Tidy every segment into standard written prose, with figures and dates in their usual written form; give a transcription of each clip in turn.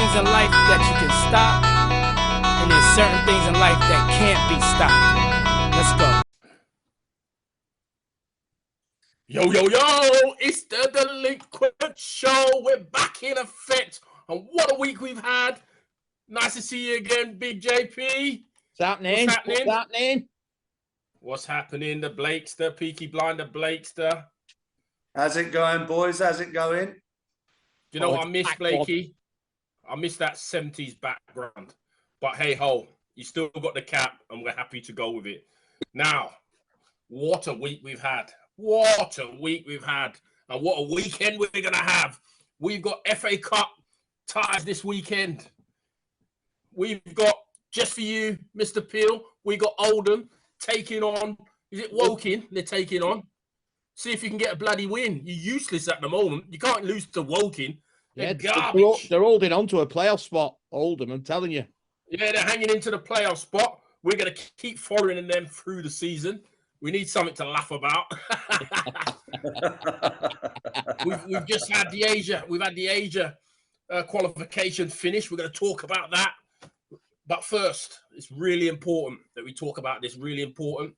things in life that you can stop, and there's certain things in life that can't be stopped. Let's go. Yo, yo, yo, it's the Delinquent Show. We're back in effect. And what a week we've had. Nice to see you again, Big JP. What's happening? What's happening? The Blakester, Peaky Blinder Blakester. How's it going, boys? How's it going? You know what I miss, Blakey? I miss that 70s background. But hey ho, you still got the cap, and we're happy to go with it. Now, what a week we've had. What a week we've had. And what a weekend we're going to have. We've got FA Cup ties this weekend. We've got, just for you, Mr. Peel, we got Oldham taking on, is it Woking they're taking on? See if you can get a bloody win. You're useless at the moment. You can't lose to Woking. They're garbage. They're holding on to a playoff spot, Oldham, I'm telling you. Yeah, they're hanging into the playoff spot. We're going to keep following them through the season. We need something to laugh about. we've just had the Asia. We've had the Asia qualification finish. We're going to talk about that. But first, it's really important that we talk about this. Really important.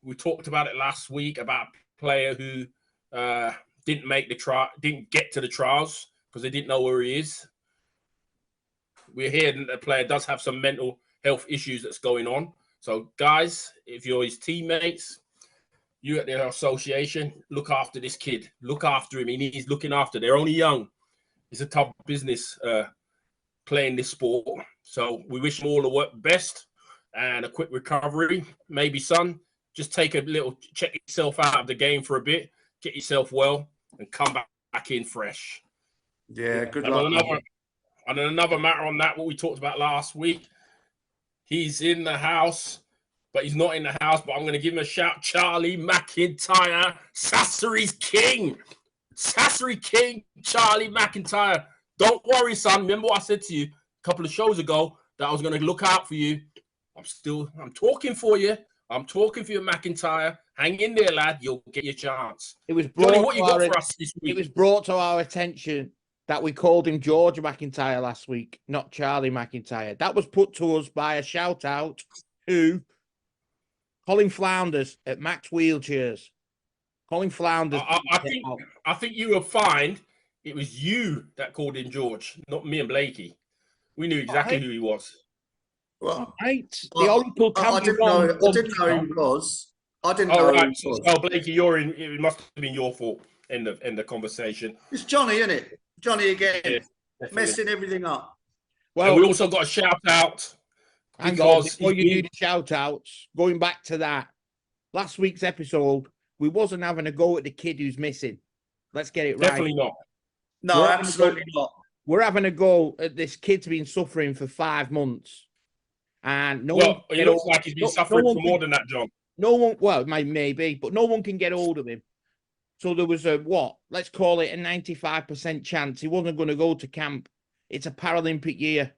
We talked about it last week about a player who didn't make the trial, didn't get to the trials because they didn't know where he is. We're hearing that the player does have some mental health issues that's going on. So, guys, if you're his teammates, you at the association, look after this kid. Look after him. He needs looking after. They're only young. It's a tough business playing this sport. So we wish him all the best and a quick recovery. Maybe, son, just take a little, check yourself out of the game for a bit, get yourself well, and come back in fresh. Yeah, good luck. And another matter on that, what we talked about last week, he's in the house, but he's not in the house. But I'm going to give him a shout. Charlie McIntyre, Sassury's king. Sassury king, Charlie McIntyre. Don't worry, son. Remember what I said to you a couple of shows ago that I was going to look out for you. I'm talking for you. I'm talking for you, McIntyre. Hang in there, lad. You'll get your chance. It was brought Johnny, what you got for us this week? It was brought to our attention that we called him George McIntyre last week, not Charlie McIntyre. That was put to us by a shout out to Colin Flounders at Max Wheelchairs. Colin Flounders. I think you will find it was you that called him George, not me and Blakey. We knew exactly who he was. Well, right. The Oracle I didn't know who he was. I didn't know who he was. Oh, Blakey, you're in. It must have been your fault in the conversation. It's Johnny, isn't it? Johnny again, Yeah, messing everything up. Well, and we also got a shout out. Before you do the shout outs, going back to that last week's episode, we wasn't having a go at the kid who's missing. Let's get it right. Definitely not. No, absolutely not. We're having a go at this kid's been suffering for 5 months. And it looks like he's been suffering for more than that, John. No one, well, maybe, but no one can get hold of him. So there was let's call it a 95% chance he wasn't going to go to camp. It's a Paralympic year.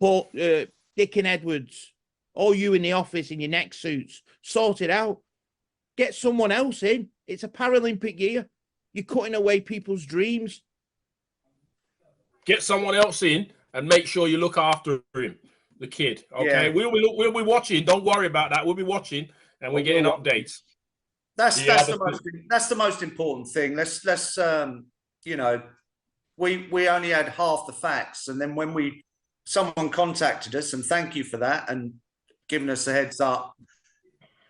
But Dick and Edwards, all you in the office in your neck suits, sort it out. Get someone else in. It's a Paralympic year. You're cutting away people's dreams. Get someone else in and make sure you look after him, the kid. Okay, Yeah. We'll be watching. Don't worry about that. We'll be watching, and we're getting updates. That's the most important thing. Let's you know, we only had half the facts, and then when someone contacted us, and thank you for that, and giving us a heads up,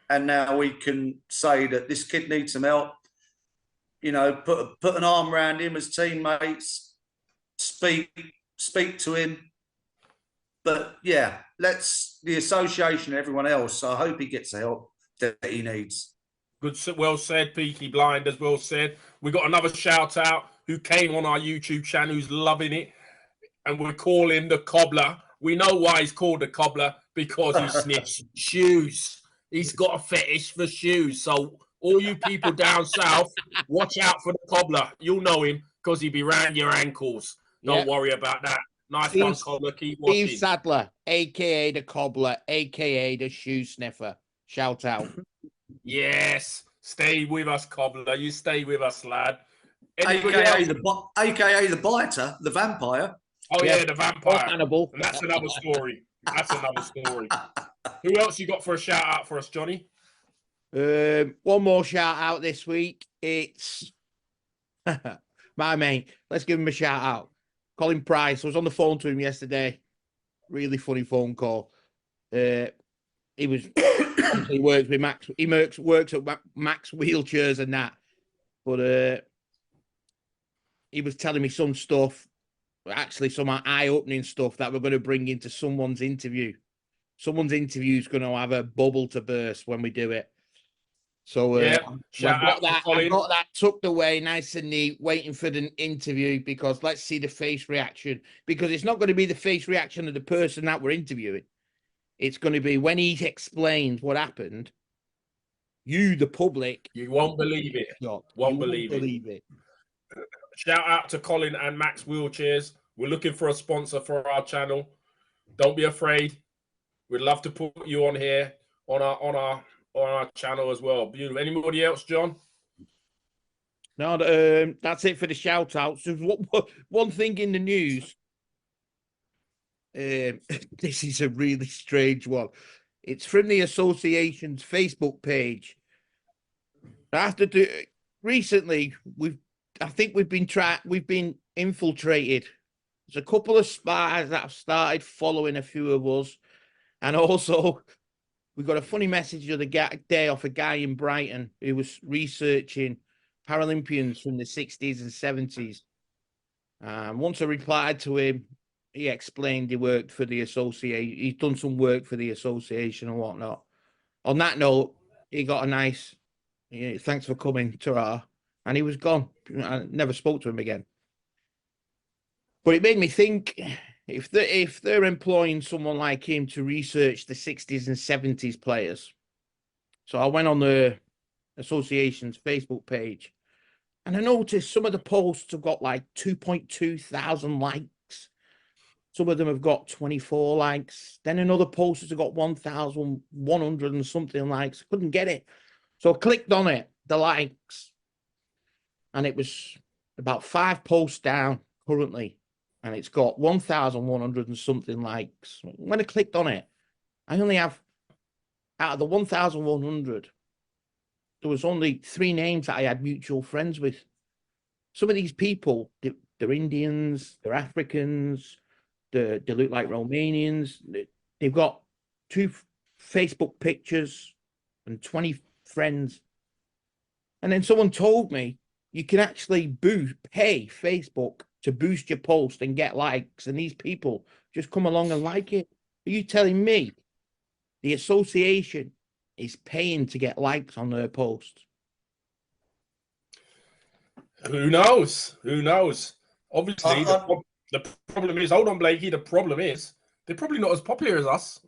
and now we can say that this kid needs some help. You know, put an arm around him as teammates, speak to him. But yeah, the association and everyone else. I hope he gets the help that he needs. Good, well said, Peaky Blinders. Well said. We got another shout out who came on our YouTube channel who's loving it, and we call him the Cobbler. We know why he's called the Cobbler, because he sniffs shoes. He's got a fetish for shoes. So all you people down south, watch out for the Cobbler. You'll know him because he'll be round your ankles. Don't worry about that. Nice one, Cobbler. Keep watching. Steve Sadler, a.k.a. the Cobbler, a.k.a. the shoe sniffer. Shout out. Yes. Stay with us, Cobbler. You stay with us, lad. AKA the biter, the vampire. Oh Yeah. yeah, the vampire. Hannibal. And that's another story. That's another story. Who else you got for a shout out for us, Johnny? One more shout out this week. It's my mate. Let's give him a shout out. Colin Price. I was on the phone to him yesterday. Really funny phone call. He was he works with Max. He works at Max Wheelchairs and that. But he was telling me some stuff, actually some eye-opening stuff that we're going to bring into someone's interview. Someone's interview is going to have a bubble to burst when we do it. So Yeah, I've got that tucked away, nice and neat, waiting for the interview, because let's see the face reaction. Because it's not going to be the face reaction of the person that we're interviewing. It's going to be when he explains what happened. You, the public, you won't believe it. Won't believe it. Shout out to Colin and Max Wheelchairs. We're looking for a sponsor for our channel. Don't be afraid. We'd love to put you on here on our channel as well. Beautiful. Anybody else, John? No, that's it for the shout outs. There's one thing in the news. This is a really strange one. It's from the association's Facebook page. Recently, I think we've been infiltrated. There's a couple of spies that have started following a few of us, and also we got a funny message the other day off a guy in Brighton who was researching Paralympians from the 60s and 70s. Once I replied to him, he explained he worked for the association. He's done some work for the association and whatnot. On that note, he got a nice, thanks for coming, ta-ra, and he was gone. I never spoke to him again. But it made me think, if they're employing someone like him to research the 60s and 70s players. So I went on the association's Facebook page, and I noticed some of the posts have got like 2.2 thousand likes. Some of them have got 24 likes. Then another post has got 1,100 and something likes. I couldn't get it. So I clicked on it, the likes, and it was about 5 posts down currently. And it's got 1,100 and something likes. When I clicked on it, I only have, out of the 1,100, there was only 3 names that I had mutual friends with. Some of these people, they're Indians, they're Africans, they look like Romanians. They've got 2 Facebook pictures and 20 friends. And then someone told me you can actually pay Facebook to boost your post and get likes, and these people just come along and like it. Are you telling me the association is paying to get likes on their posts? Who knows? Who knows? Obviously, the problem is, hold on, Blakey, the problem is they're probably not as popular as us.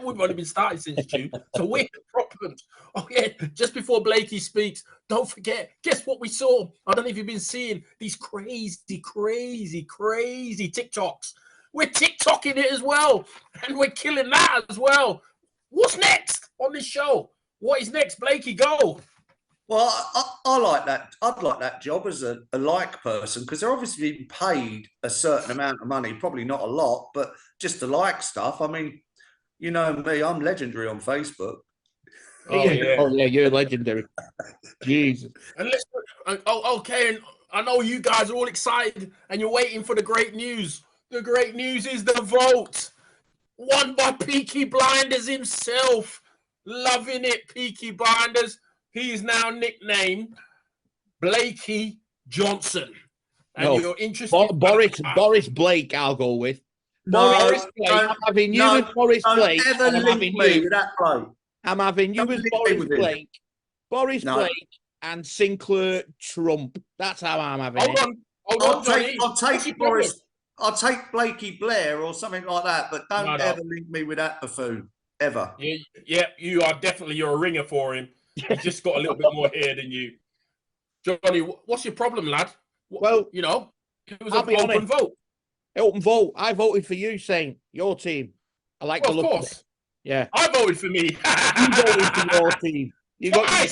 We've only been starting since June, so we're the problem. Oh yeah, just before Blakey speaks, don't forget, guess what we saw? I don't know if you've been seeing these crazy TikToks. We're TikToking it as well, and we're killing that as well. What's next on this show? What is next, Blakey? Go. Well, I like that. I'd like that job as a like person, because they're obviously being paid a certain amount of money, probably not a lot, but just to like stuff. I mean, you know me, I'm legendary on Facebook. Oh yeah, you're legendary. Jesus. And okay, and I know you guys are all excited and you're waiting for the great news. The great news is the vote won by Peaky Blinders himself. Loving it, Peaky Blinders. He is now nicknamed Blakey Johnson. And you're interested. Boris Blake, I'll go with. No, Boris Blake. I'm having you as Boris Blake. I'm having you with that bloke. I'm having you as Boris Blake. Boris Blake and Sinclair Trump. That's how I'm having it. Hold on, I'll take Boris. I'll take Blakey Blair or something like that, but don't ever link me with that buffoon. Ever. Yeah, you are definitely, you're a ringer for him. He's just got a little bit more hair than you. Johnny, what's your problem, lad? Well, you know, it was an open vote. Open vote. I voted for you, saying your team. I like the look of it. Yeah. I voted for me. You voted for your team. You got your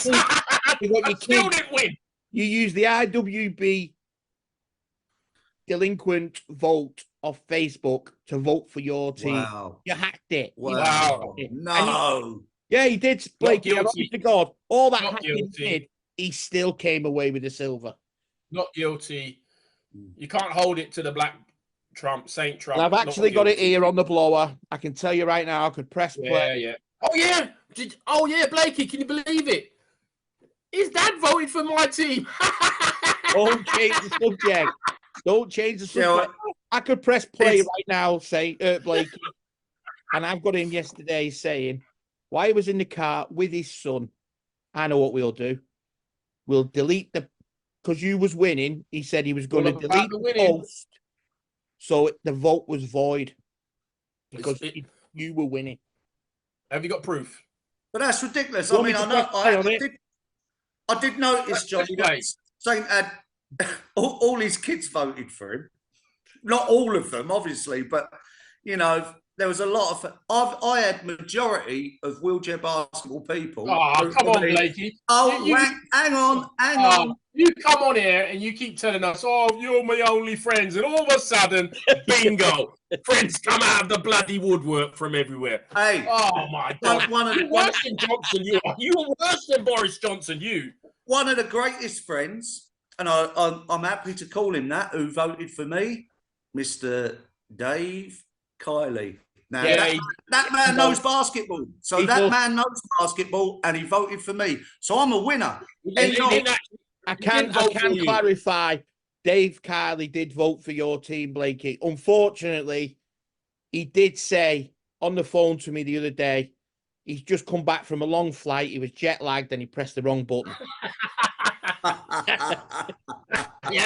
still didn't win. You used the I.W.B.Delinquent vote off Facebook to vote for your team. Wow. You hacked it. You Wow. hacked it. No. Yeah, he did, Blakey. I guilty. to God, all that Not hacking guilty. did, he still came away with the silver. Not guilty. You can't hold it to the Black Trump, Saint Trump. And I've actually got it here on the blower. I can tell you right now, I could press play. Yeah. Oh yeah, Blakey, can you believe it? His dad voted for my team. Don't change the subject. Don't change the subject. I could press play right now, say Blakey, and I've got him yesterday saying why he was in the car with his son. I know what we'll do. We'll delete the because you was winning. He said he was going to delete the post, so the vote was void because you were winning. Have you got proof? But that's ridiculous. I mean, I did notice, Johnny, that Saint had all his kids voted for him. Not all of them, obviously, but you know, there was a lot of. I had majority of wheelchair basketball people. Oh, come on, Blakey. Oh, hang on. You come on here and you keep telling us, "Oh, you're my only friends," and all of a sudden, bingo, friends come out of the bloody woodwork from everywhere. Hey, oh my God, you're worse than Johnson. You are. You are worse than Boris Johnson. You. One of the greatest friends, and I'm happy to call him that, who voted for me, Mr. Dave Kiley. Now, that man knows basketball. So that man knows basketball, and he voted for me. So I'm a winner. I can clarify. Dave Kiley did vote for your team, Blakey. Unfortunately, he did say on the phone to me the other day, he's just come back from a long flight. He was jet lagged and he pressed the wrong button. And he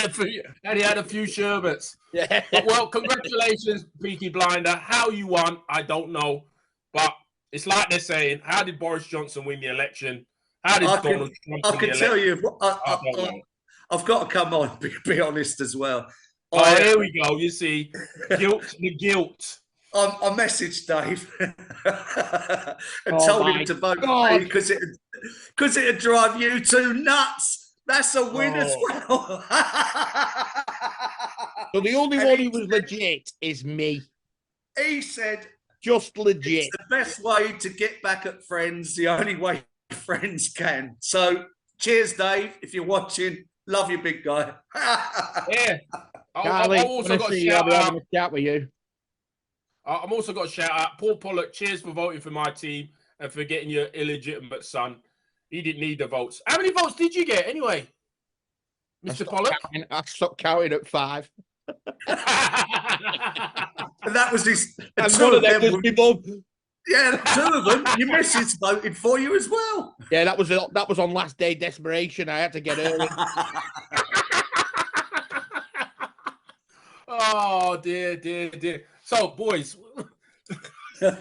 had a few sherbets. Yeah. But, well, congratulations, Peaky Blinder. How you won, I don't know. But it's like they're saying, how did Boris Johnson win the election? How did Donald Trump win the election? I can tell you, I've got to come on, be honest as well. Oh, here we go. You see, the guilt. I messaged Dave and told him to vote for me because it'd drive you two nuts. That's a win as well. So the only one who was legit is me. He said, just legit. It's the best way to get back at friends, the only way friends can. So cheers, Dave, if you're watching. Love you, big guy. Yeah. Charlie, I've also got a shout out. Chat with you. I'm also got a shout out. Paul Pollock, cheers for voting for my team and for getting your illegitimate son. He didn't need the votes. How many votes did you get anyway, Mr. Pollock? I stopped counting at 5. And that was his. And one of them was my mum. Yeah, 2 of them. Your missus voted for you as well. Yeah, that was on last day desperation. I had to get early. Oh dear. So, boys. So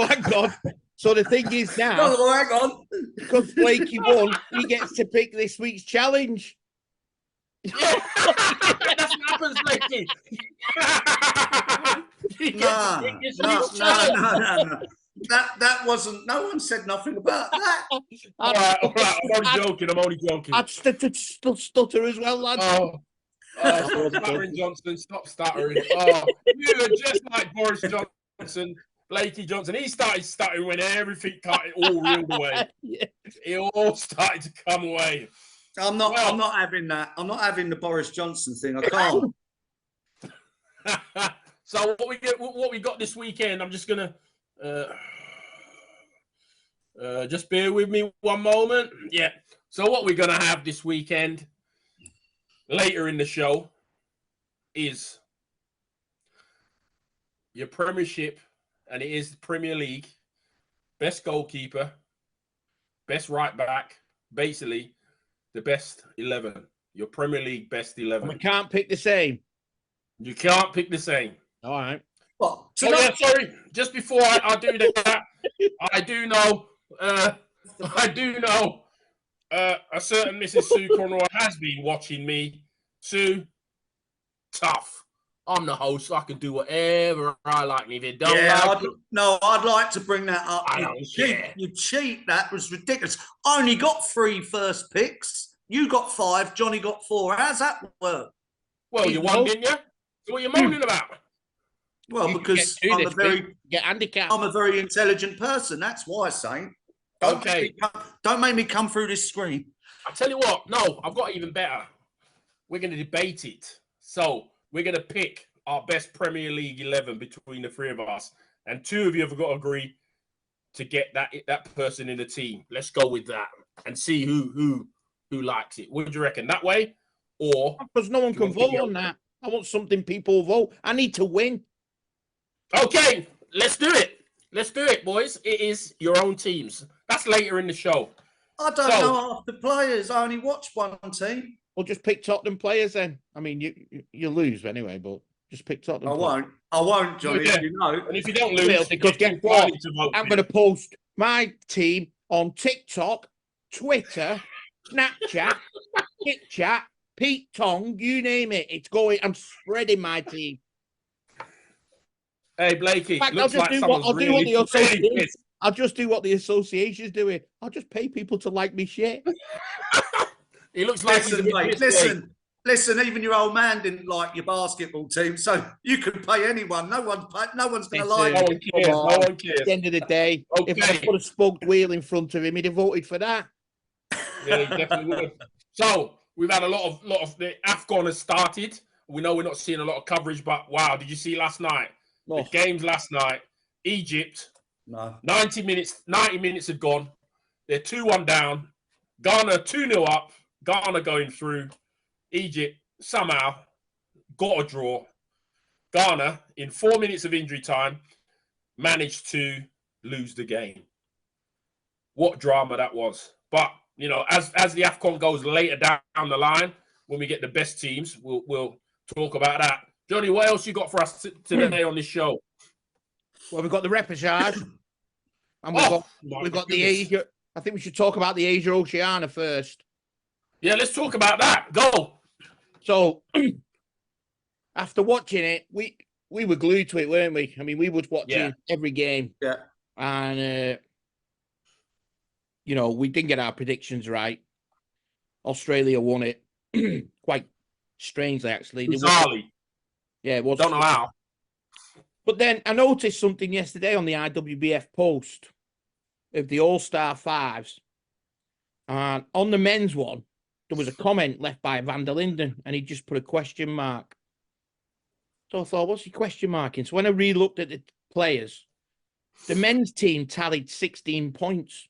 hang on. So the thing is now, hang on. Because Blakey won, he gets to pick this week's challenge. Yeah. That's what happens, Blakey. No. That wasn't. No one said nothing about that. All right. I'm only joking. I'd stutter as well, lads. Stop stuttering, Johnson. Stop stuttering. You are just like Boris Johnson, Blakey Johnson. He started stuttering when everything all reeled away. Yeah. It all started to come away. I'm not having that. I'm not having the Boris Johnson thing. I can't. So what we got this weekend? I'm just gonna just bear with me one moment. Yeah. So what we're gonna have this weekend, later in the show, is your Premiership, and it is the Premier League best goalkeeper, best right back, basically the best 11. Your Premier League best 11. We can't pick the same. You can't pick the same. All right. Well, sorry. Just before I do that, I do know a certain Mrs. Sue Conroy has been watching me. Sue, tough. I'm the host. So I can do whatever I like. And if you don't I'd like to bring that up. You cheat. That was ridiculous. I only got 3 first picks. You got 5. Johnny got 4. How's that work? Well, you won, didn't you? So what are you moaning about? Well, You because get two this week. Get handicapped. I'm a very intelligent person. That's why, Saint. Don't make me come through this screen. I tell you what. No, I've got even better. We're going to debate it. So we're going to pick our best Premier League 11 between the three of us, and two of you have got to agree to get that person in the team. Let's go with that and see who likes it. What do you reckon? That way, or because no one can vote on that. I want something people vote. I need to win. Okay, let's do it. Let's do it, boys. It is your own teams. That's later in the show. I don't know half the players. I only watch one team. Well, just pick Tottenham players then. I mean, you lose anyway, but just pick Tottenham. I won't, Johnny. Yeah. You know. And if you don't lose, because guess what? I'm going to post my team on TikTok, Twitter, Snapchat, TikTok, Pete Tong, you name it. It's going. I'm spreading my team. Hey, Blakey. Fact, I'll just do what the association's doing. I'll just pay people to like me shit. He looks like listen. Even your old man didn't like your basketball team, so you could pay anyone. No one's going to like it. No one cares. At the end of the day, if I put a smoked wheel in front of him, he'd have voted for that. Yeah, he definitely would. So we've had a lot of the AFCON has started. We know we're not seeing a lot of coverage, but wow, did you see last night? The games last night, Egypt. No. 90 minutes had gone. They're 2-1 down. Ghana 2-0 up. Ghana going through. Egypt somehow got a draw. Ghana, in 4 minutes of injury time, managed to lose the game. What drama that was. But, you know, as the AFCON goes later down the line, when we get the best teams, we'll talk about that. Johnny, what else you got for us today on this show? Well, we've got the repechage. And we've got the Asia. I think we should talk about the Asia Oceania first. Yeah, let's talk about that. Go. So, after watching it, we were glued to it, weren't we? I mean, we was watching every game. Yeah. And, you know, we didn't get our predictions right. Australia won it. Quite strangely, actually. Bizarrely. Yeah, it was. Don't know how. But then I noticed something yesterday on the IWBF post of the All-Star Fives. And on the men's one, there was a comment left by Van der Linden, and he just put a question mark. So I thought, what's he question marking? So when I re-looked at the players, the men's team tallied 16 points.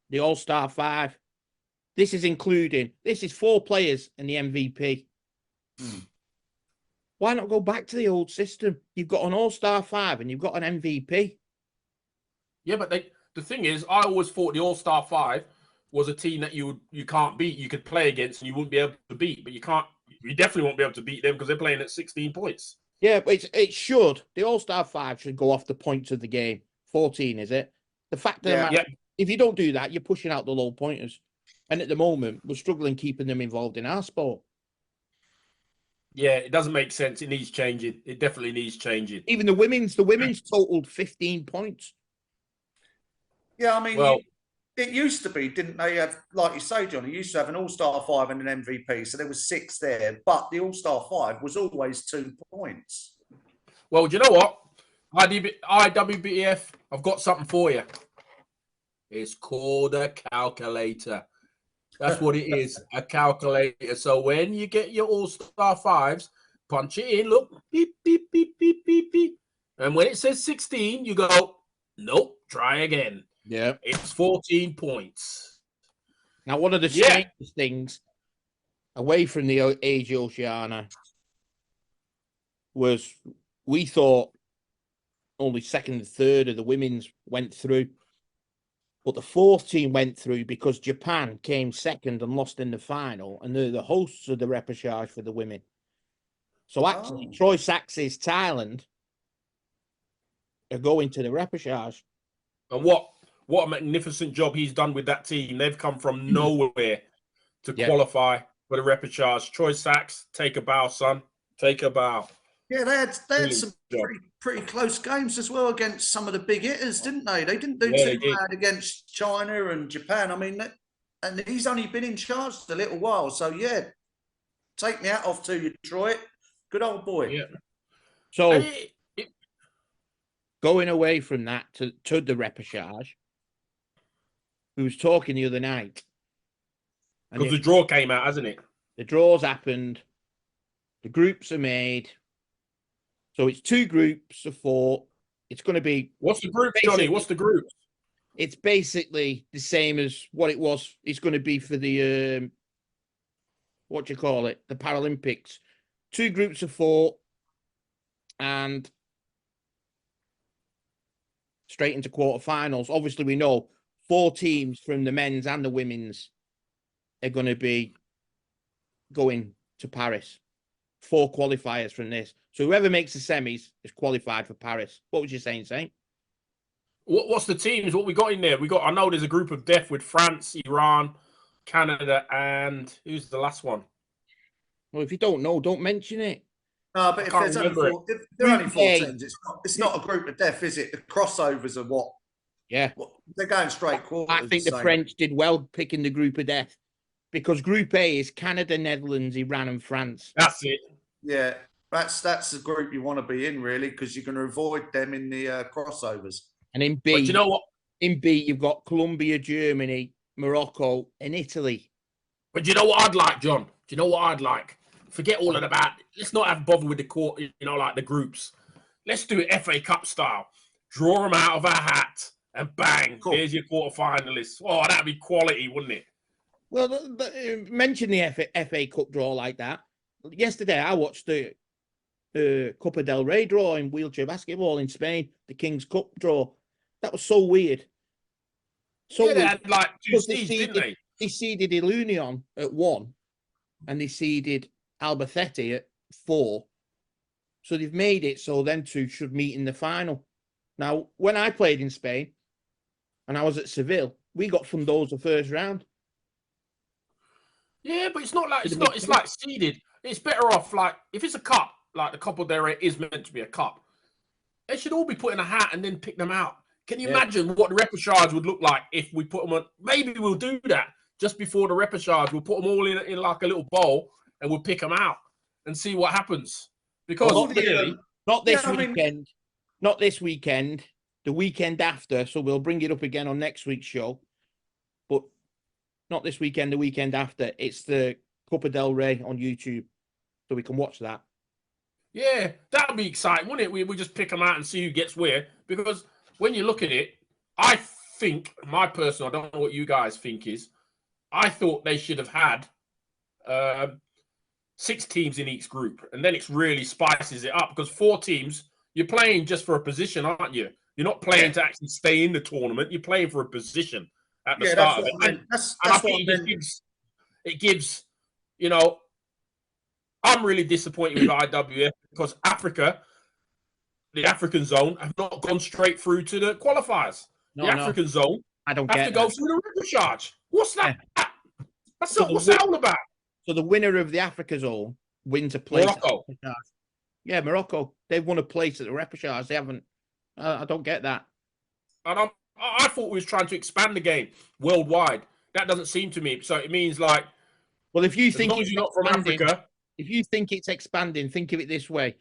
The All-Star Five. This is 4 players and the MVP. Why not go back to the old system? You've got an All-Star Five and you've got an MVP. Yeah, but the thing is, I always thought the All-Star Five was a team that you can't beat. You could play against and you wouldn't be able to beat, but you definitely won't be able to beat them because they're playing at 16 points. Yeah, but it should. The All-Star Five should go off the points of the game. 14, is it? The fact of the matter, if you don't do that, you're pushing out the low pointers. And at the moment, we're struggling keeping them involved in our sport. Yeah, it doesn't make sense. It needs changing. It definitely needs changing. Even the women's totaled 15 points. Yeah, I mean, it used to be, didn't they? Have, like you say, John, it used to have an All-Star Five and an MVP, so there was 6 there. But the All-Star Five was always 2 points. Well, do you know what? I.W.B.F., I've got something for you. It's called a calculator. That's what it is, a calculator. So when you get your All-Star Fives, punch it in, look, beep, beep, beep, beep, beep, beep. And when it says 16, you go, nope, try again. Yeah. It's 14 points. Now, one of the strangest things, away from the Asia Oceania, was we thought only second and third of the women's went through. But the 4th team went through because Japan came second and lost in the final, and they're the hosts of the repechage for the women. So actually, Troy Sax's Thailand are going to the repechage. And what a magnificent job he's done with that team. They've come from nowhere to qualify for the repechage. Troy Sax, take a bow, son. Take a bow. Yeah, they had some pretty close games as well against some of the big hitters, didn't they? They didn't do too bad against China and Japan. I mean, and he's only been in charge a little while. So, yeah, take me out off to you, Troy. Good old boy. Yeah. So And going away from that to the repechage, we was talking the other night. because the draw came out, hasn't it? The draws happened. The groups are made. So it's 2 groups of 4. It's going to be... What's the group, Johnny? What's the group? It's basically the same as what it was. It's going to be for the... what do you call it? The Paralympics. 2 groups of 4. And straight into quarterfinals. Obviously, we know 4 teams from the men's and the women's are going to be going to Paris. 4 qualifiers from this. So whoever makes the semis is qualified for Paris. What was you saying, Saint? What's the teams? What we got in there? I know there's a group of death with France, Iran, Canada, and who's the last one? Well, if you don't know, don't mention it. No, but if can't there's only remember 4, if there are only 4 A. teams, it's not a group of death, is it? The crossovers are what? Yeah. They're going straight quarters. I think the so- French did well picking the group of death because Group A is Canada, Netherlands, Iran, and France. That's it. Yeah, that's the group you want to be in, really, because you're going to avoid them in the crossovers. And in B, But you know what? in B, you've got Colombia, Germany, Morocco, and Italy. But you know what I'd like, John? Do you know what I'd like? Forget all of that. Let's not have bother with the court, like the groups. Let's do it FA Cup style. Draw them out of our hat and bang, Cool. Here's your quarterfinalists. Oh, that'd be quality, wouldn't it? Well, mention the FA Cup draw like that. Yesterday, I watched the Copa del Rey draw in wheelchair basketball in Spain, the King's Cup draw. That was so weird. So Yeah, they had like 2 Because seeds, didn't they? They seeded Ilunion at 1, and they seeded Albacete at 4. So they've made it so them 2 should meet in the final. Now, when I played in Spain, and I was at Seville, we got Fundosa first round. Yeah, but it's not like it's like seeded. It's better off like if it's a cup, like the Copa del Rey is meant to be a cup. They should all be put in a hat and then pick them out. Can you imagine what the repechage would look like if we put them on? Maybe we'll do that just before the repechage. We'll put them all in like a little bowl and we'll pick them out and see what happens. Because not this weekend. Not this weekend. The weekend after. So we'll bring it up again on next week's show. But not this weekend. The weekend after. It's the Copa del Rey on YouTube, so we can watch that. yeah, that would be exciting, wouldn't it? We just pick them out and see who gets where. Because when you look at it, I think my personal. I don't know what you guys think is. I thought they should have had 6 teams in each group, and then it really spices it up because 4 teams, you're playing just for a position, aren't you? You're not playing to actually stay in the tournament. You're playing for a position at the start of it. And I think it gives, I'm really disappointed with IWF because the African zone, have not gone straight through to the qualifiers. The African zone I don't have get to go through the repechage. What's that? What's that all about? So the winner of the Africa zone wins a place. Morocco. Yeah, Morocco. They've won a place at the repechage. They haven't. I don't get that. And I thought we was trying to expand the game worldwide. That doesn't seem to me. So it means like, well, if you as think long as you're not from Africa, if you think it's expanding, think of it this way: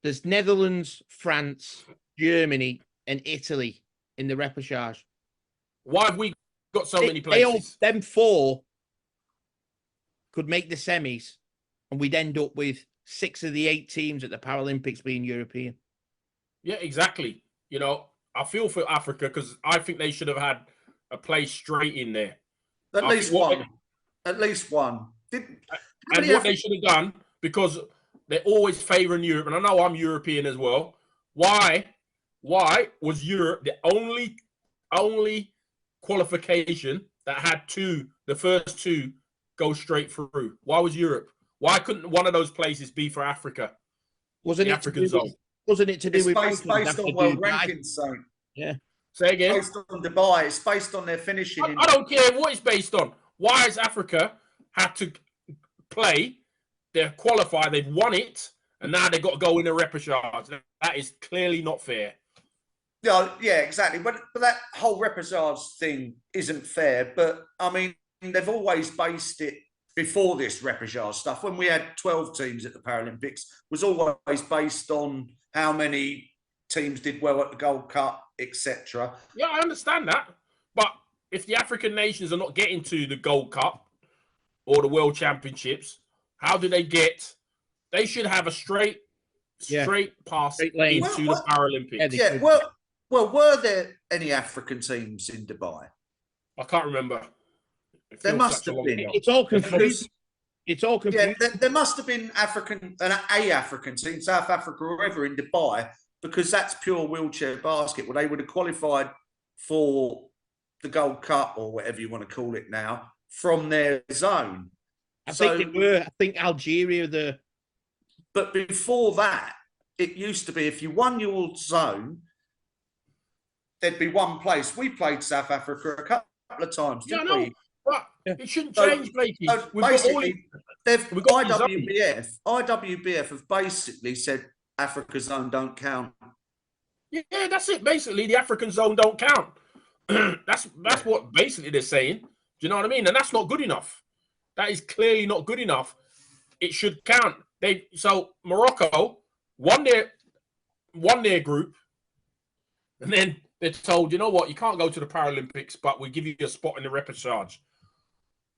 there's Netherlands, France, Germany, and Italy in the repechage. why have we got so many places? Them 4 could make the semis, and we'd end up with 6 of the 8 teams at the Paralympics being European. Yeah, exactly. I feel for Africa because I think they should have had a place straight in there. At least one. And what they should have done, because they're always favouring Europe, and I know I'm European as well. Why was Europe the only qualification that had the first 2 go straight through? Why was Europe? Why couldn't one of those places be for Africa? Wasn't the it African zone? Wasn't it to do it's with based on world rankings, so yeah. Say again. Based on Dubai, it's based on their finishing. I don't care what it's based on. Why has Africa had to play? They're qualified. They've won it, and now they've got to go in a repechage. That is clearly not fair. Yeah, exactly. But that whole repechage thing isn't fair. But I mean, they've always based it before this repechage stuff, when we had 12 teams at the Paralympics, was always based on how many teams did well at the Gold Cup, etc. Yeah, I understand that. But if the African nations are not getting to the Gold Cup or the World Championships, how do they get? They should have a straight pass lane. into the Paralympics. Yeah, well, were there any African teams in Dubai? I can't remember. There must have been. It's all confused. It's all confused. Yeah, there must have been an African team, South Africa or wherever, in Dubai, because that's pure wheelchair basketball. They would have qualified for the Gold Cup or whatever you want to call it now from their zone. I think they were. I think Algeria But before that, it used to be if you won your zone, there'd be one place. We played South Africa a couple of times, didn't we? But it shouldn't change, Blakey. IWBF have basically said Africa zone don't count. Yeah, that's it. Basically, the African zone don't count. That's what basically they're saying. Do you know what I mean? And that's not good enough. That is clearly not good enough. It should count. So Morocco won their group, and then they're told, you know what, you can't go to the Paralympics, but we give you a spot in the repechage.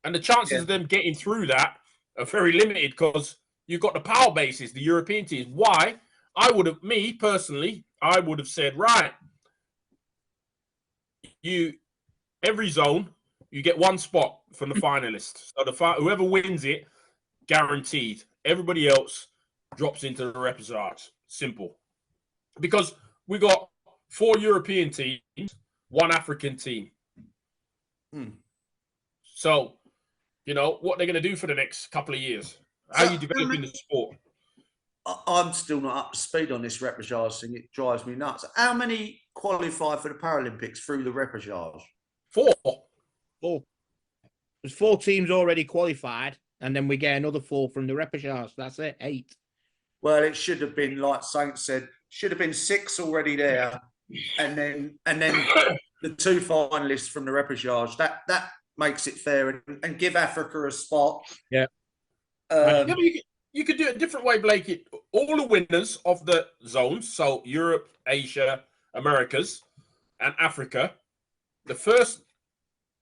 And the chances of them getting through that are very limited because you've got the power bases, the European teams. Why? Me personally, I would have said, right, every zone, you get one spot from the finalists. So whoever wins it, guaranteed. Everybody else drops into the repechage. Simple. Because we got 4 European teams, 1 African team. So, you know, what they're going to do for the next couple of years. How are you developing the sport? I'm still not up to speed on this repechage thing. It drives me nuts. How many qualify for the Paralympics through the repechage? 4. There's 4 teams already qualified, and then we get another 4 from the repechage. That's it, 8. Well, it should have been, like Saint said, should have been 6 already there, and then the 2 finalists from the repechage. That makes it fair and give Africa a spot. Yeah. You could do it a different way, Blake. All the winners of the zones, so Europe, Asia, Americas, and Africa,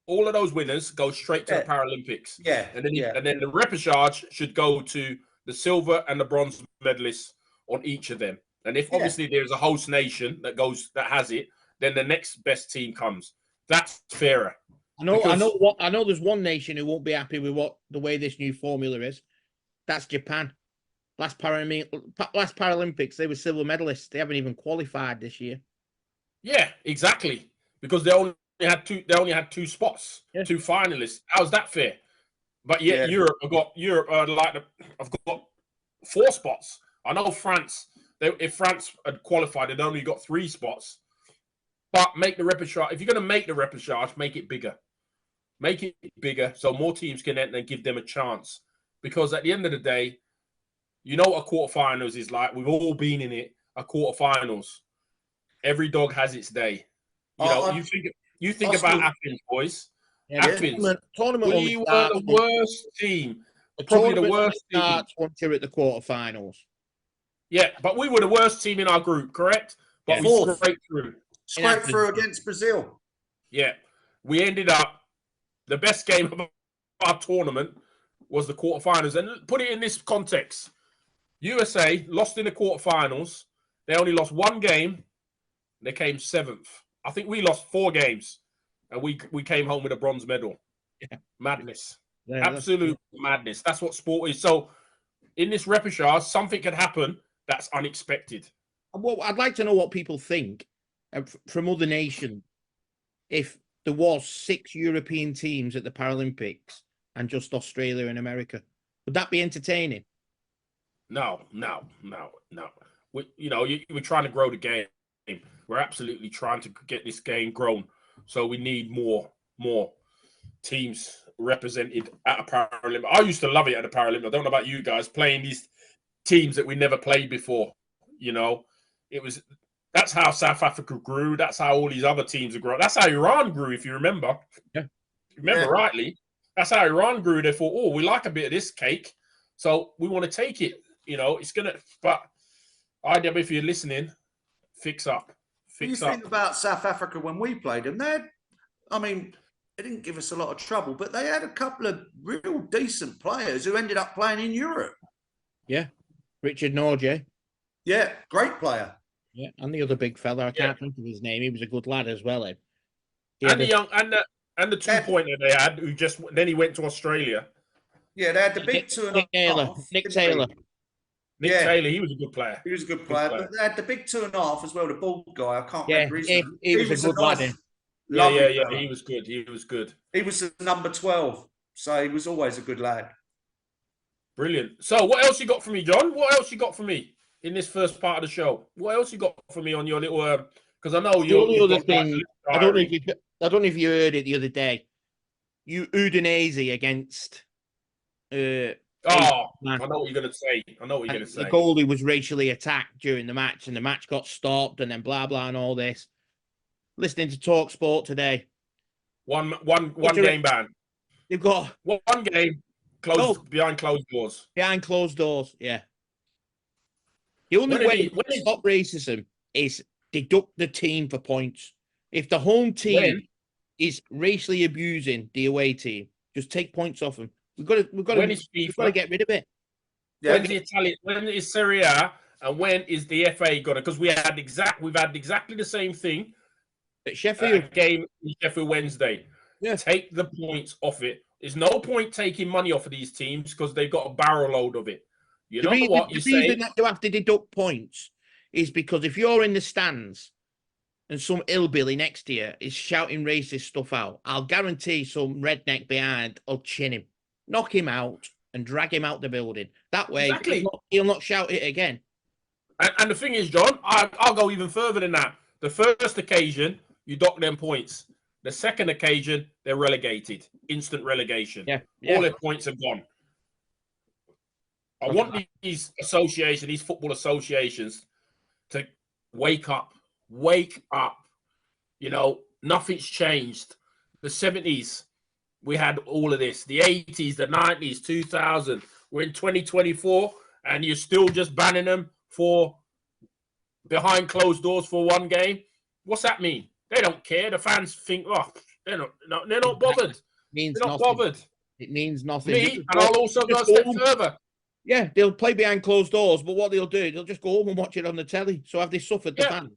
all of those winners go straight to the Paralympics. Yeah. And then the repechage should go to the silver and the bronze medalists on each of them. And if obviously there's a host nation that has it, then the next best team comes. That's fairer. I know there's one nation who won't be happy with the way this new formula is. That's Japan. Last Paralympics, they were silver medalists. They haven't even qualified this year. Yeah, exactly. Because they only had 2 spots, 2 finalists. How's that fair? But yet Europe have got 4 spots. I know France. If France had qualified, they'd only got 3 spots. But make the repechage. If you're going to make the repechage, make it bigger. Make it bigger so more teams can enter and give them a chance. Because at the end of the day, you know what a quarterfinals is like. We've all been in it. A quarterfinals. Every dog has its day. You think about Athens, boys. Athens. Tournament we were the worst team. Probably the worst team. Once you're at the quarterfinals. Yeah, but we were the worst team in our group, correct? But we scraped through. Scraped through against Brazil. Yeah. We ended up, the best game of our tournament was the quarterfinals. And put it in this context. USA lost in the quarterfinals. They only lost 1 game. They came 7th. I think we lost 4 games. And we came home with a bronze medal. Yeah. Madness. Yeah, absolute madness. That's what sport is. So in this repechage, something can happen that's unexpected. Well, I'd like to know what people think from other nations. If there was 6 European teams at the Paralympics and just Australia and America, would that be entertaining? No. We're trying to grow the game. We're absolutely trying to get this game grown. So we need more teams represented at a Paralympic. I used to love it at a Paralympic. I don't know about you guys, playing these teams that we never played before. You know, that's how South Africa grew. That's how all these other teams have grown. That's how Iran grew, if you remember. Yeah. Rightly. That's how Iran grew. They thought, oh, we like a bit of this cake, so we want to take it. You know, it's gonna. But I.W., if you're listening, fix up. You think about South Africa when we played them. I mean, they didn't give us a lot of trouble, but they had a couple of real decent players who ended up playing in Europe. Yeah, Richard Norgay. Yeah, great player. Yeah, and the other big fella, I can't think of his name. He was a good lad as well. And the young and the 2-pointer they had, who then he went to Australia. Yeah, they had the big two and a half. Nick Taylor. Nick Taylor, he was a good player. He was a good player, but they had the big 2.5 as well. The bald guy, I can't remember his name. He was a good lad. Yeah. He was good. He was good. He was the number 12, so he was always a good lad. Brilliant. So, what else you got for me, John? What else you got for me in this first part of the show? What else you got for me on your little? Because I know you're. The only other thing, I don't know if you heard it the other day. Udinese against. I know what you're going to say. The goalie was racially attacked during the match, and the match got stopped, and then blah blah and all this. Listening to Talk Sport today. One game ban. They've got one game behind closed doors. Behind closed doors, yeah. The only way to stop racism is deduct the team for points. If the home team is racially abusing the away team, just take points off them. We've got to get rid of it. Yeah. When is Serie A, and when is the FA gonna? Because we've had exactly the same thing at Sheffield game in Sheffield Wednesday. Yeah. Take the points off it. There's no point taking money off of these teams because they've got a barrel load of it. You know what you say? The reason that you have to deduct points is because if you're in the stands and some hillbilly next to you is shouting racist stuff out, I'll guarantee some redneck behind will chin him, knock him out, and drag him out the building. That way, he'll not shout it again. And the thing is, John, I'll go even further than that. The first occasion, you dock them points. The second occasion, they're relegated. Instant relegation. Yeah. All their points are gone. I want these football associations to wake up. Wake up. You know, nothing's changed. The 70s, we had all of this. The 80s, the 90s, 2000. We're in 2024, and you're still just banning them for behind closed doors for one game. What's that mean? They don't care. The fans think, they're not bothered. They're not bothered. It means nothing. And I'll also go a step further. Yeah, they'll play behind closed doors, but what they'll do, they'll just go home and watch it on the telly. So have they suffered the fans?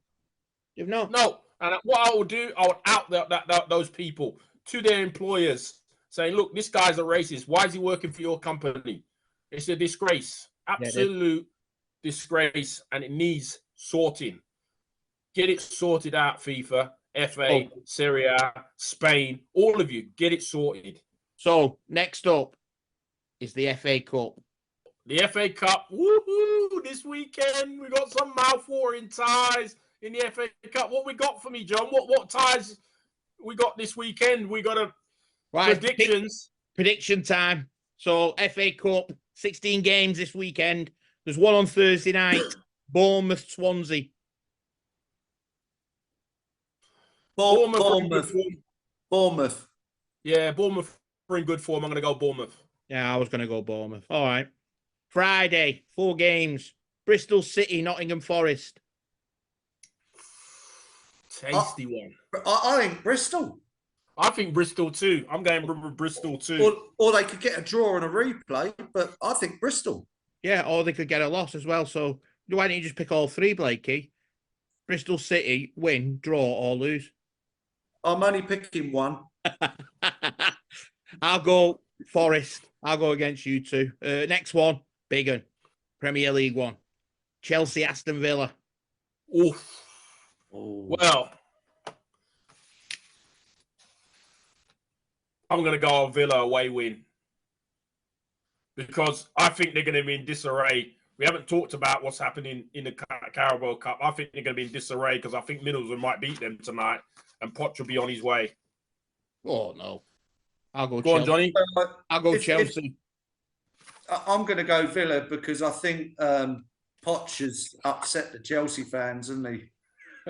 They've not. No. And what I will do, I will out those people to their employers, saying, look, this guy's a racist. Why is he working for your company? It's a disgrace. Absolute disgrace. And it needs sorting. Get it sorted out, FIFA, FA, Serie A, Spain, all of you. Get it sorted. So, next up is the FA Cup. The FA Cup, woohoo! This weekend, we got some mouth-watering ties in the FA Cup. What we got for me, John? What ties we got this weekend? We got predictions. Prediction time. So, FA Cup, 16 games this weekend. There's one on Thursday night, Bournemouth, Swansea. Bournemouth. Yeah, Bournemouth are in good form. I'm going to go Bournemouth. Yeah, I was going to go Bournemouth. All right. Friday, 4 games. Bristol City, Nottingham Forest. Tasty one. I think Bristol. I think Bristol too. I'm going Bristol too. Or they could get a draw and a replay, but I think Bristol. Yeah, or they could get a loss as well. So why don't you just pick all 3, Blakey? Bristol City, win, draw, or lose. I'm only picking one. I'll go Forest. I'll go against you two. Next one, big one. Premier League one. Chelsea, Aston Villa. Oof. Well, I'm going to go a Villa away win. Because I think they're going to be in disarray. We haven't talked about what's happening in the Carabao Cup. I think they're going to be in disarray because I think Middlesbrough might beat them tonight and Poch will be on his way. Oh, no. I'll go Chelsea. On, Johnny. I'll go Chelsea. I'm going to go Villa because I think Poch has upset the Chelsea fans, hasn't he?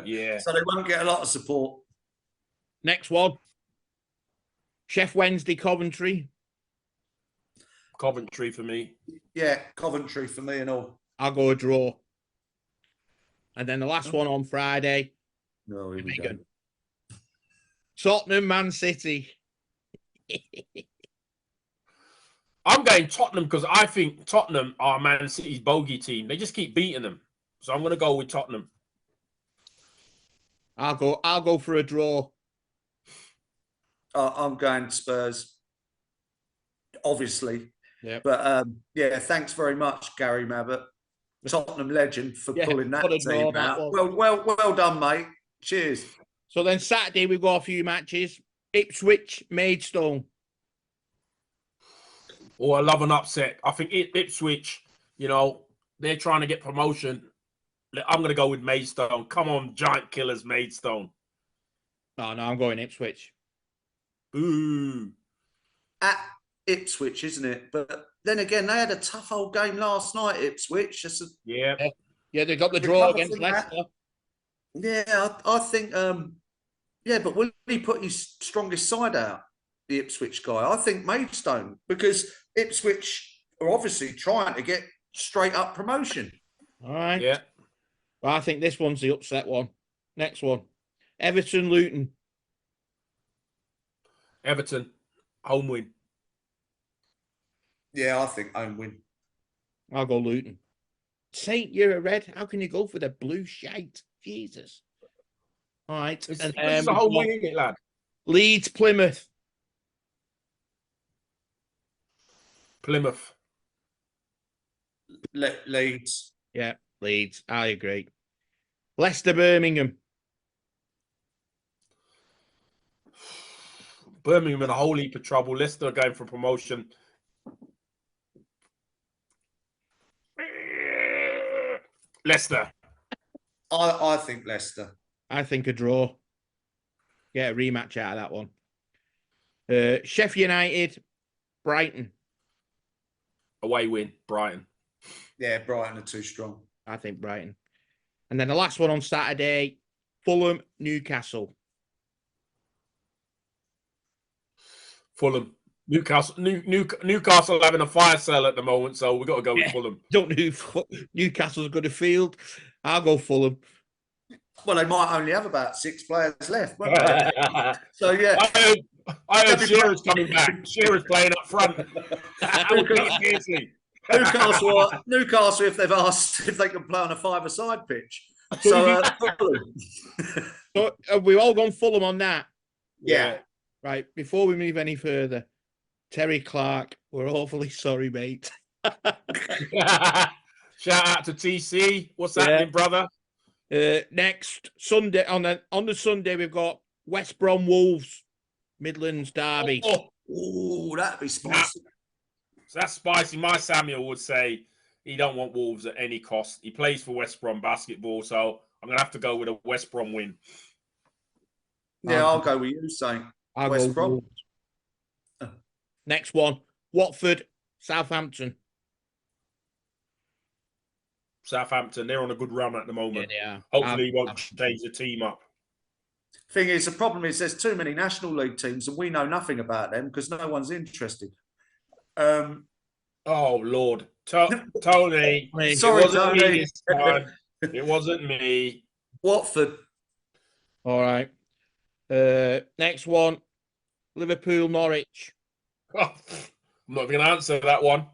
Yeah. So they won't get a lot of support. Next one. Chef Wednesday, Coventry. Coventry for me. Yeah, Coventry for me and all. I'll go a draw. And then the last one on Friday. No, here we go. Tottenham, Man City. I'm going Tottenham because I think Tottenham are Man City's bogey team. They just keep beating them. So I'm going to go with Tottenham. I'll go for a draw. I'm going Spurs, obviously. Yeah. But yeah, thanks very much, Gary Mabbott, Tottenham legend, for pulling that team out. Well done, mate. Cheers. So then Saturday we've got a few matches. Ipswich, Maidstone. Oh, I love an upset. I think Ipswich, they're trying to get promotion. I'm going to go with Maidstone. Come on, giant killers, Maidstone. Oh, no, I'm going Ipswich. Boo. At Ipswich, isn't it? But then again, they had a tough old game last night, Ipswich. Yeah, they got the draw against Leicester. Yeah, I think, but will he put his strongest side out, the Ipswich guy? I think Maidstone, because Ipswich are obviously trying to get straight up promotion. All right. Yeah. Well, I think this one's the upset one. Next one. Everton, Luton. Everton, home win. Yeah, I think home win. I'll go Luton. Saint, you're a red. How can you go for the blue shite? Jesus. All right. It's a home win, isn't it, lad? Leeds, Plymouth. Plymouth. Leeds. Yeah, Leeds. I agree. Leicester, Birmingham. Birmingham in a whole heap of trouble. Leicester are going for promotion. Leicester. I think Leicester. I think a draw. Get a rematch out of that one. Sheffield United, Brighton. Away win, Brighton. Yeah, Brighton are too strong. I think Brighton. And then the last one on Saturday, Fulham, Newcastle. Fulham. Newcastle having a fire sale at the moment, so we've got to go with Fulham. Don't know who Newcastle's going to field. I'll go Fulham. Well, they might only have about 6 players left, won't they? So, yeah. I heard Shearer's coming back. Shearer's playing up front. Newcastle, if they've asked if they can play on a 5-a-side pitch. So, So we've all gone Fulham on that. Yeah. Right. Before we move any further, Terry Clark, we're awfully sorry, mate. Shout out to TC. What's happening, brother? Next Sunday, on the Sunday, we've got West Brom Wolves, Midlands derby. Oh, that'd be spicy. That's spicy. My Samuel would say he don't want Wolves at any cost. He plays for West Brom basketball, so I'm going to have to go with a West Brom win. Yeah, I'll go with you, Saint. I'll West go Brom. Wolves. Next one, Watford, Southampton. Southampton, they're on a good run at the moment. Yeah, they are. Hopefully he won't change the team up. Thing is, the problem is there's too many National League teams and we know nothing about them because no one's interested. Oh, Lord. Tony. Sorry, it wasn't Tony. me this time. It wasn't me. Watford. All right. Next one, Liverpool, Norwich. Oh, I'm not going to answer that one.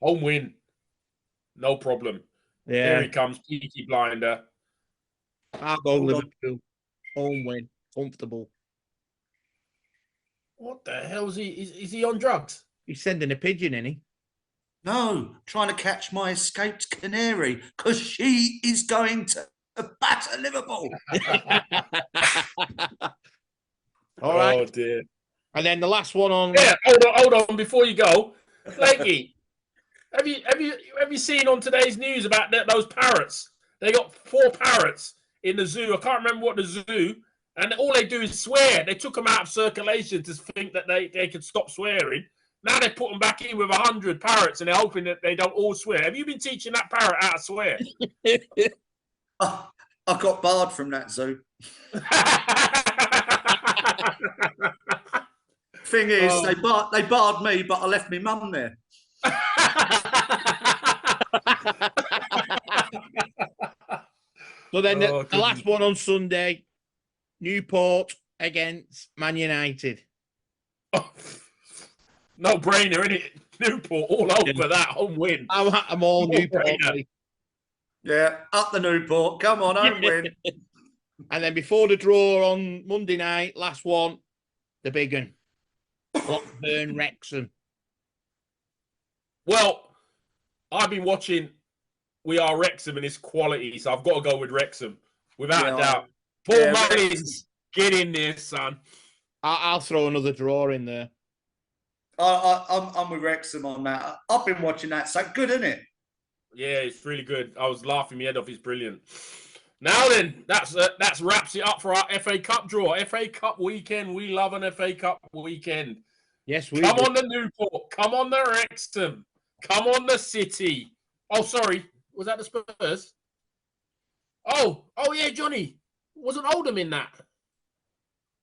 Home win. No problem. Yeah. Here he comes, Peaky Blinder. I'll go Liverpool. Home win. Comfortable. What the hell is he? Is he on drugs? He's sending a pigeon, isn't he? No, trying to catch my escaped canary because she is going to batter Liverpool. All right. Oh, dear. And then the last one on. Yeah, hold on. Before you go, Blakey, have you seen on today's news about those parrots? They got 4 parrots in the zoo. I can't remember what the zoo, and all they do is swear. They took them out of circulation to think that they could stop swearing. Now they put them back in with 100 parrots, and they're hoping that they don't all swear. Have you been teaching that parrot how to swear? I got barred from that zoo. Thing is, they barred me, but I left my mum there. So then the last one on Sunday, Newport against Man United. Oh, no brainer, innit? Newport all over that home win. I'm all No Newport. brainer. Yeah, up the Newport. Come on, home win. And then before the draw on Monday night, last one, the big one. Blackburn Wrexham. Well, I've been watching We Are Wrexham and its quality, so I've got to go with Wrexham, without a doubt. Paul Mullins, get in there, son. I'll throw another draw in there. I'm with Wrexham on that. I've been watching that. So good, isn't it? Yeah, it's really good. I was laughing my head off. It's brilliant. Now then, that's wraps it up for our FA Cup draw. FA Cup weekend. We love an FA Cup weekend. Yes, we Come do. on the Newport. Come on the Wrexham. Come on the City. Oh, sorry. Was that the Spurs? Oh yeah, Johnny. Wasn't Oldham in that?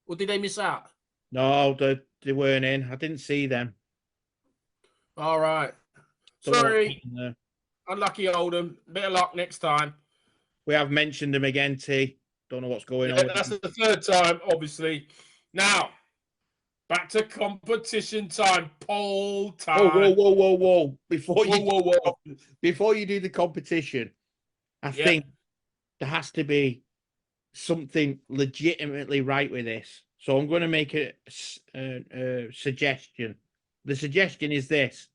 Or did they miss out? No, they weren't in. I didn't see them. All right. Sorry. Unlucky Oldham. Bit of luck next time. We have mentioned them again, T. Don't know what's going on. That's the third time, obviously. Now, back to competition time. Poll time. Whoa. Before you do the competition, I think there has to be something legitimately right with this. So I'm going to make a suggestion. The suggestion is this.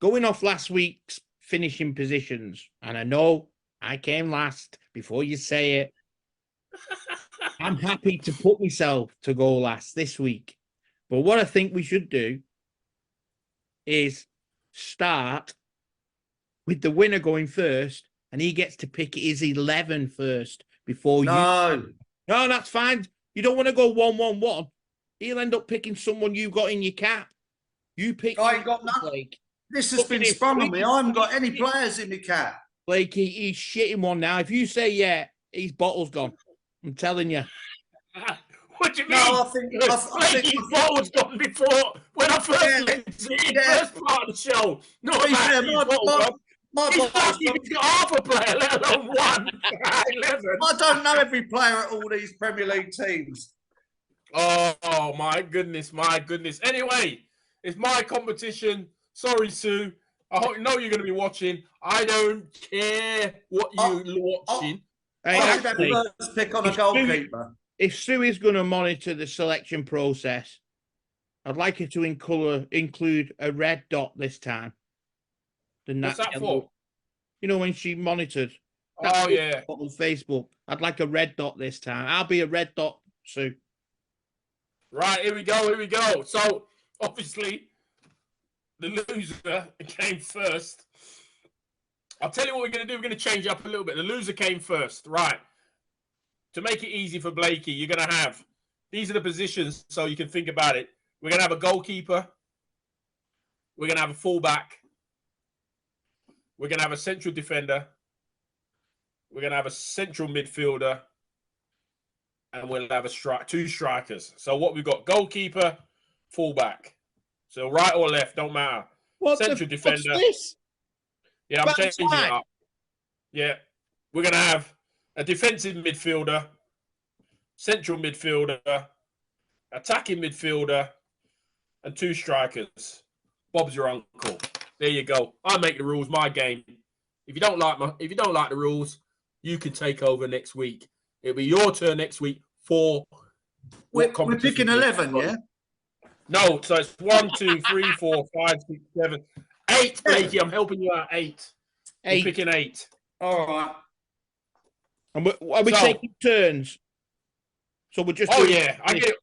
Going off last week's finishing positions, and I know I came last before you say it, I'm happy to put myself to go last this week. But what I think we should do is start with the winner going first, and he gets to pick his 11 first before you. No, that's fine. You don't want to go 1-1-1. He'll end up picking someone you got in your cap. You pick. I ain't got nothing. Blake. This has been sprung on me. I haven't got any players in my cap. Blake, he's shitting one now. If you say yeah, his bottle's gone. I'm telling you. What do you mean? No, I think his bottle's gone before when I first first part of the show. No, he's lucky if he's got half a player, let alone one. 11. I don't know every player at all these Premier League teams. Oh my goodness, my goodness. Anyway, it's my competition. Sorry, Sue. I know you're going to be watching. I don't care what you're watching. I should have first pick on a goalkeeper. If Sue is going to monitor the selection process, I'd like her to include a red dot this time. What's that for? You know, when she monitored. Oh, yeah. On Facebook. I'd like a red dot this time. I'll be a red dot, Sue. Right, here we go. So, obviously, the loser came first. I'll tell you what we're going to do. We're going to change up a little bit. The loser came first. Right. To make it easy for Blakey, you're going to have, these are the positions so you can think about it. We're going to have a goalkeeper. We're going to have a fullback. We're going to have a central defender. We're going to have a central midfielder. And we'll have two strikers. So what we've got, goalkeeper, fullback. So right or left, don't matter. Central defender. What's this? Yeah, I'm changing it up. Yeah. We're going to have a defensive midfielder, central midfielder, attacking midfielder, and two strikers. Bob's your uncle. There you go. I make the rules, my game. If you don't like the rules, you can take over next week. It'll be your turn next week for we're picking 11, yeah? No, so it's 1, 2, 3, 4, 5, 6, 7, 8, Blakey. I'm helping you out. 8. We're picking 8. All right. And are we taking turns? So we're just. Oh yeah, I get it.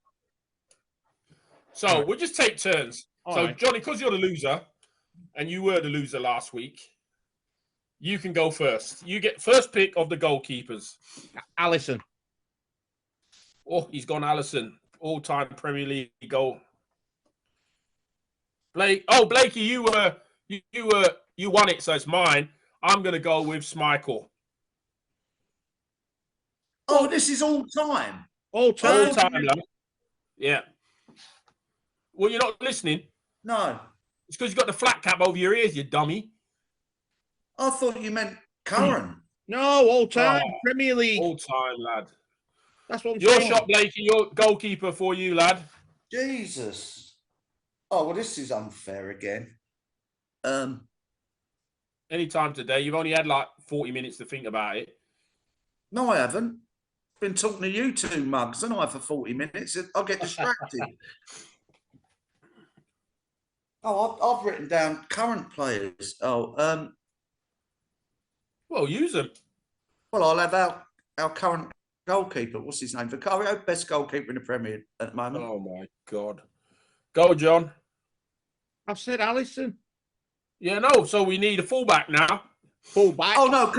So we'll just take turns. All Johnny, because you're the loser, and you were the loser last week, you can go first. You get first pick of the goalkeepers. Alisson. Oh, he's gone Alisson. All-time Premier League goal. Blakey, you won it, so it's mine. I'm gonna go with Schmeichel. Oh, this is all time. All time. All time, love. Yeah. Well, you're not listening. No, It's because you've got the flat cap over your ears, you dummy. I thought you meant current. No, all time Oh, Premier League. All time, lad. That's what I'm Your saying. shot, Blakey. Your goalkeeper for you, lad. Jesus. Oh well, this is unfair again. Anytime today. You've only had like 40 minutes to think about it. No, I haven't. Been talking to you two mugs, and I for 40 minutes. I'll get distracted. Oh, I've written down current players. Oh, Well, use them. well, I'll have our current goalkeeper. What's his name? Vicario, best goalkeeper in the Premier at the moment. Oh, my God. Go, John. I've said Alisson. Yeah, no. So we need a fullback now. Fullback. Oh no,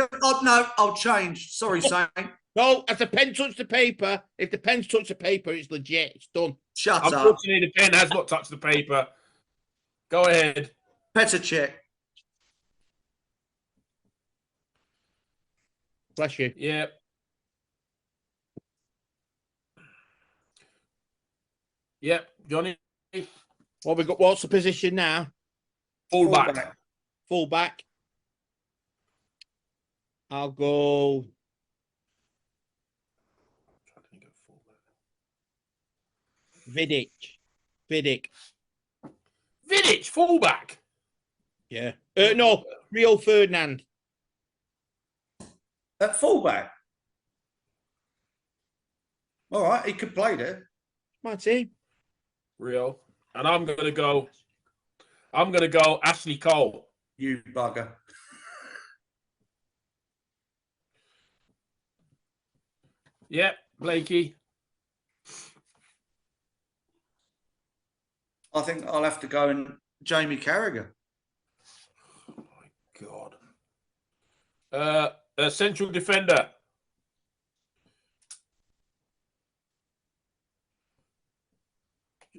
no, I'll change. Sorry, Saint. No, as the pen touched the paper, if the pen's touched the paper, it's legit. It's done. Shut up. Unfortunately, the pen has not touched the paper. Go ahead. Petr Cech. Bless you. Yeah. Yep, Johnny. What we got? What's the position now? Fullback. Fullback. I'll go. Vidic. Vidic, fullback. Yeah. No, Rio Ferdinand. At fullback. All right, he could play there. My team. Rio. And I'm gonna go Ashley Cole. You bugger. Yep, Blakey. I think I'll have to go and Jamie Carragher. Oh my God. A central defender.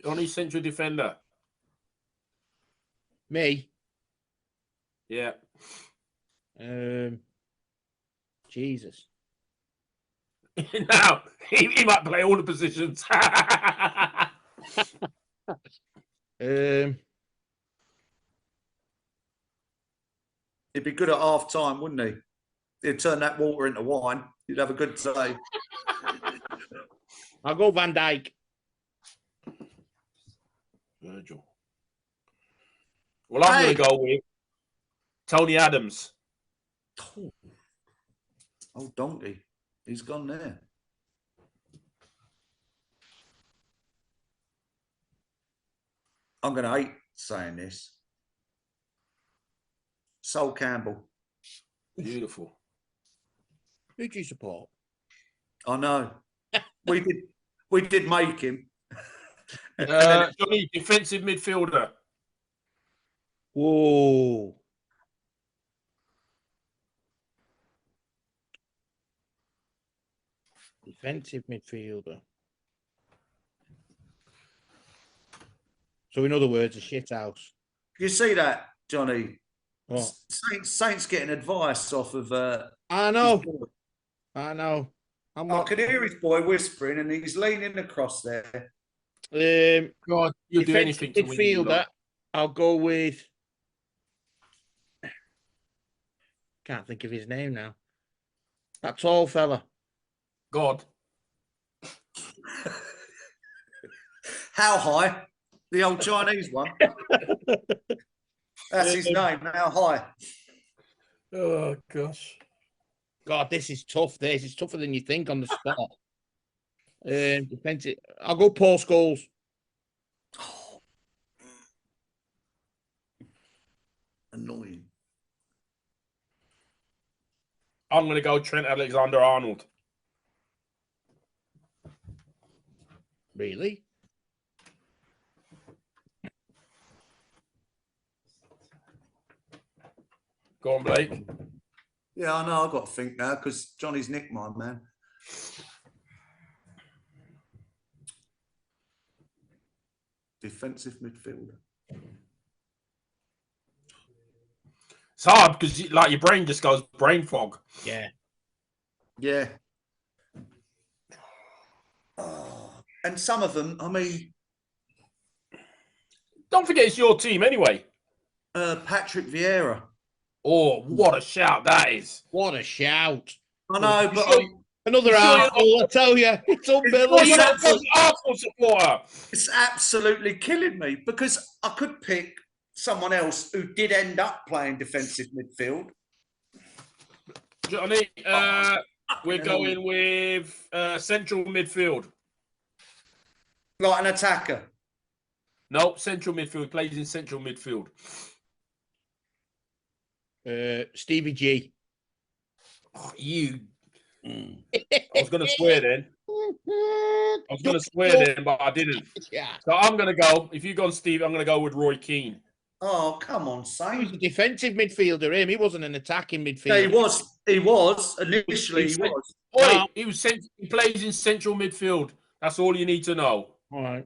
Only central defender. Me. Yeah. Jesus. Now he might play all the positions. He'd be good at half time, wouldn't he? He'd turn that water into wine. You'd have a good day. I'll go Van Dijk. Virgil. Well, I'm Hey. going to go with Tony Adams. Oh, donkey. He's gone there. I'm going to hate saying this. Sol Campbell. Beautiful. Who do you support? I know. we did make him. Johnny, defensive midfielder. Whoa. Defensive midfielder. So in other words, a shithouse. You see that, Johnny? What? Saints getting advice off of. I know. I know. I'm I not. could hear his boy whispering, and he's leaning across there. God, you'll do anything to win. Midfielder. I'll go with. Can't think of his name now. That tall fella. God. How high? The old Chinese one. That's his name. How high? Oh gosh. God, this is tough. This is tougher than you think on the spot. Defensive. I'll go Paul Scholes. Oh. Annoying. I'm going to go Trent Alexander-Arnold. Really? Go on, Blake. Yeah, I know. I've got to think now because Johnny's nicked mine, man. Defensive midfielder. It's hard because like your brain just goes brain fog. Yeah. Yeah. Oh, and some of them, I mean, Don't forget it's your team anyway. Patrick Vieira. Oh, what a shout that is. What a shout. I know, You but sure- Another You sure you're Arsenal, I tell you. It's Oh, unbelievable. you're not an Arsenal supporter. it's absolutely killing me because I could pick someone else who did end up playing defensive midfield. Johnny, we're going with central midfield. Like an attacker. Nope, central midfield. Plays in central midfield. Stevie G. Oh, you. I was going to swear then. I was going to swear then, but I didn't. Yeah. So I'm going to go. If you go on Steve, I'm going to go with Roy Keane. Oh, come on, He was Saint. a defensive midfielder, him. He wasn't an attacking Yeah, midfielder. he was. Initially, he was. Oi, he plays in central midfield. That's all you need to know. All right.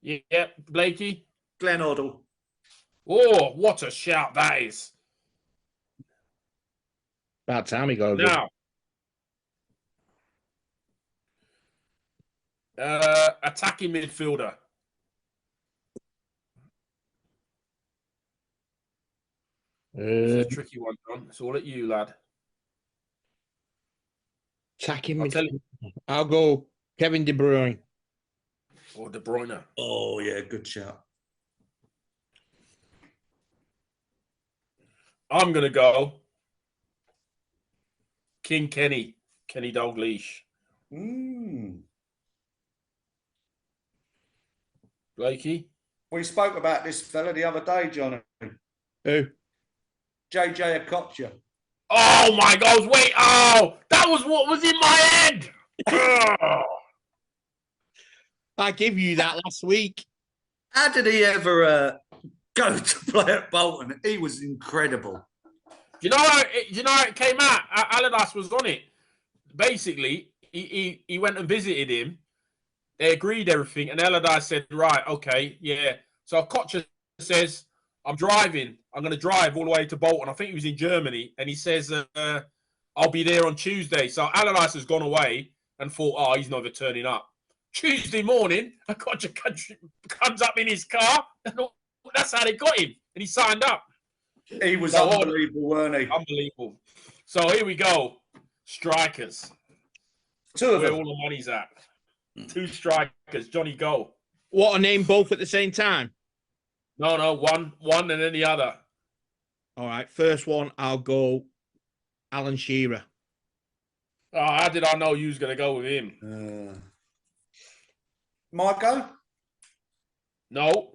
Yeah, Blakey. Glenn Hoddle. Oh, what a shout that is. About time he got Now, attacking midfielder. This is a tricky one, John. It's all at you, lad. Attacking I'll tell midfielder. I'll go Kevin De Bruyne. Or De Bruyne. Oh, yeah, good shout. I'm going to go King Kenny Dalglish. Blakey? We spoke about this fella the other day, Johnny. Who? JJ Okocha. Oh, my God. Wait. Oh, that was what was in my head. Oh. I gave you that last week. How did he ever go to play at Bolton? He was incredible. Do you know how it came out? Allardyce was on it. Basically, he went and visited him. They agreed everything, and Allardyce said, right, okay, yeah. So Okocha says, I'm driving. I'm going to drive all the way to Bolton. I think he was in Germany, and he says, I'll be there on Tuesday. So Allardyce has gone away and thought, oh, he's never turning up. Tuesday morning, Okocha comes up in his car, and that's how they got him, and he signed up. He was unbelievable, weren't he? Unbelievable. So here we go. Strikers. Two of Where them. all the money's at. Two strikers. Johnny, go. What, a name both at the same time? No, one and then the other. All right, first one, I'll go Alan Shearer. Oh, how did I know you was going to go with him? Marco? No.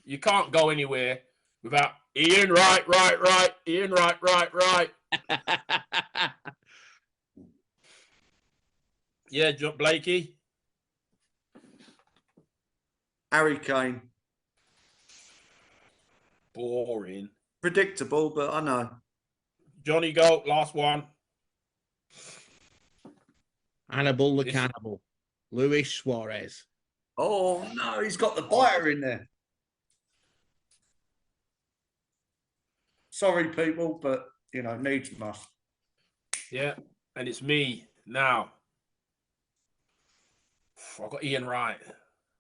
You can't go anywhere without Ian right. Ian right. Yeah, Blakey. Harry Kane. Boring. Predictable, but I know. Johnny, go. Last one. Hannibal the Cannibal. Luis Suarez. Oh, no, he's got the biter in there. Sorry, people, but, you know, needs must. Yeah, and it's me now. I've got Ian Wright.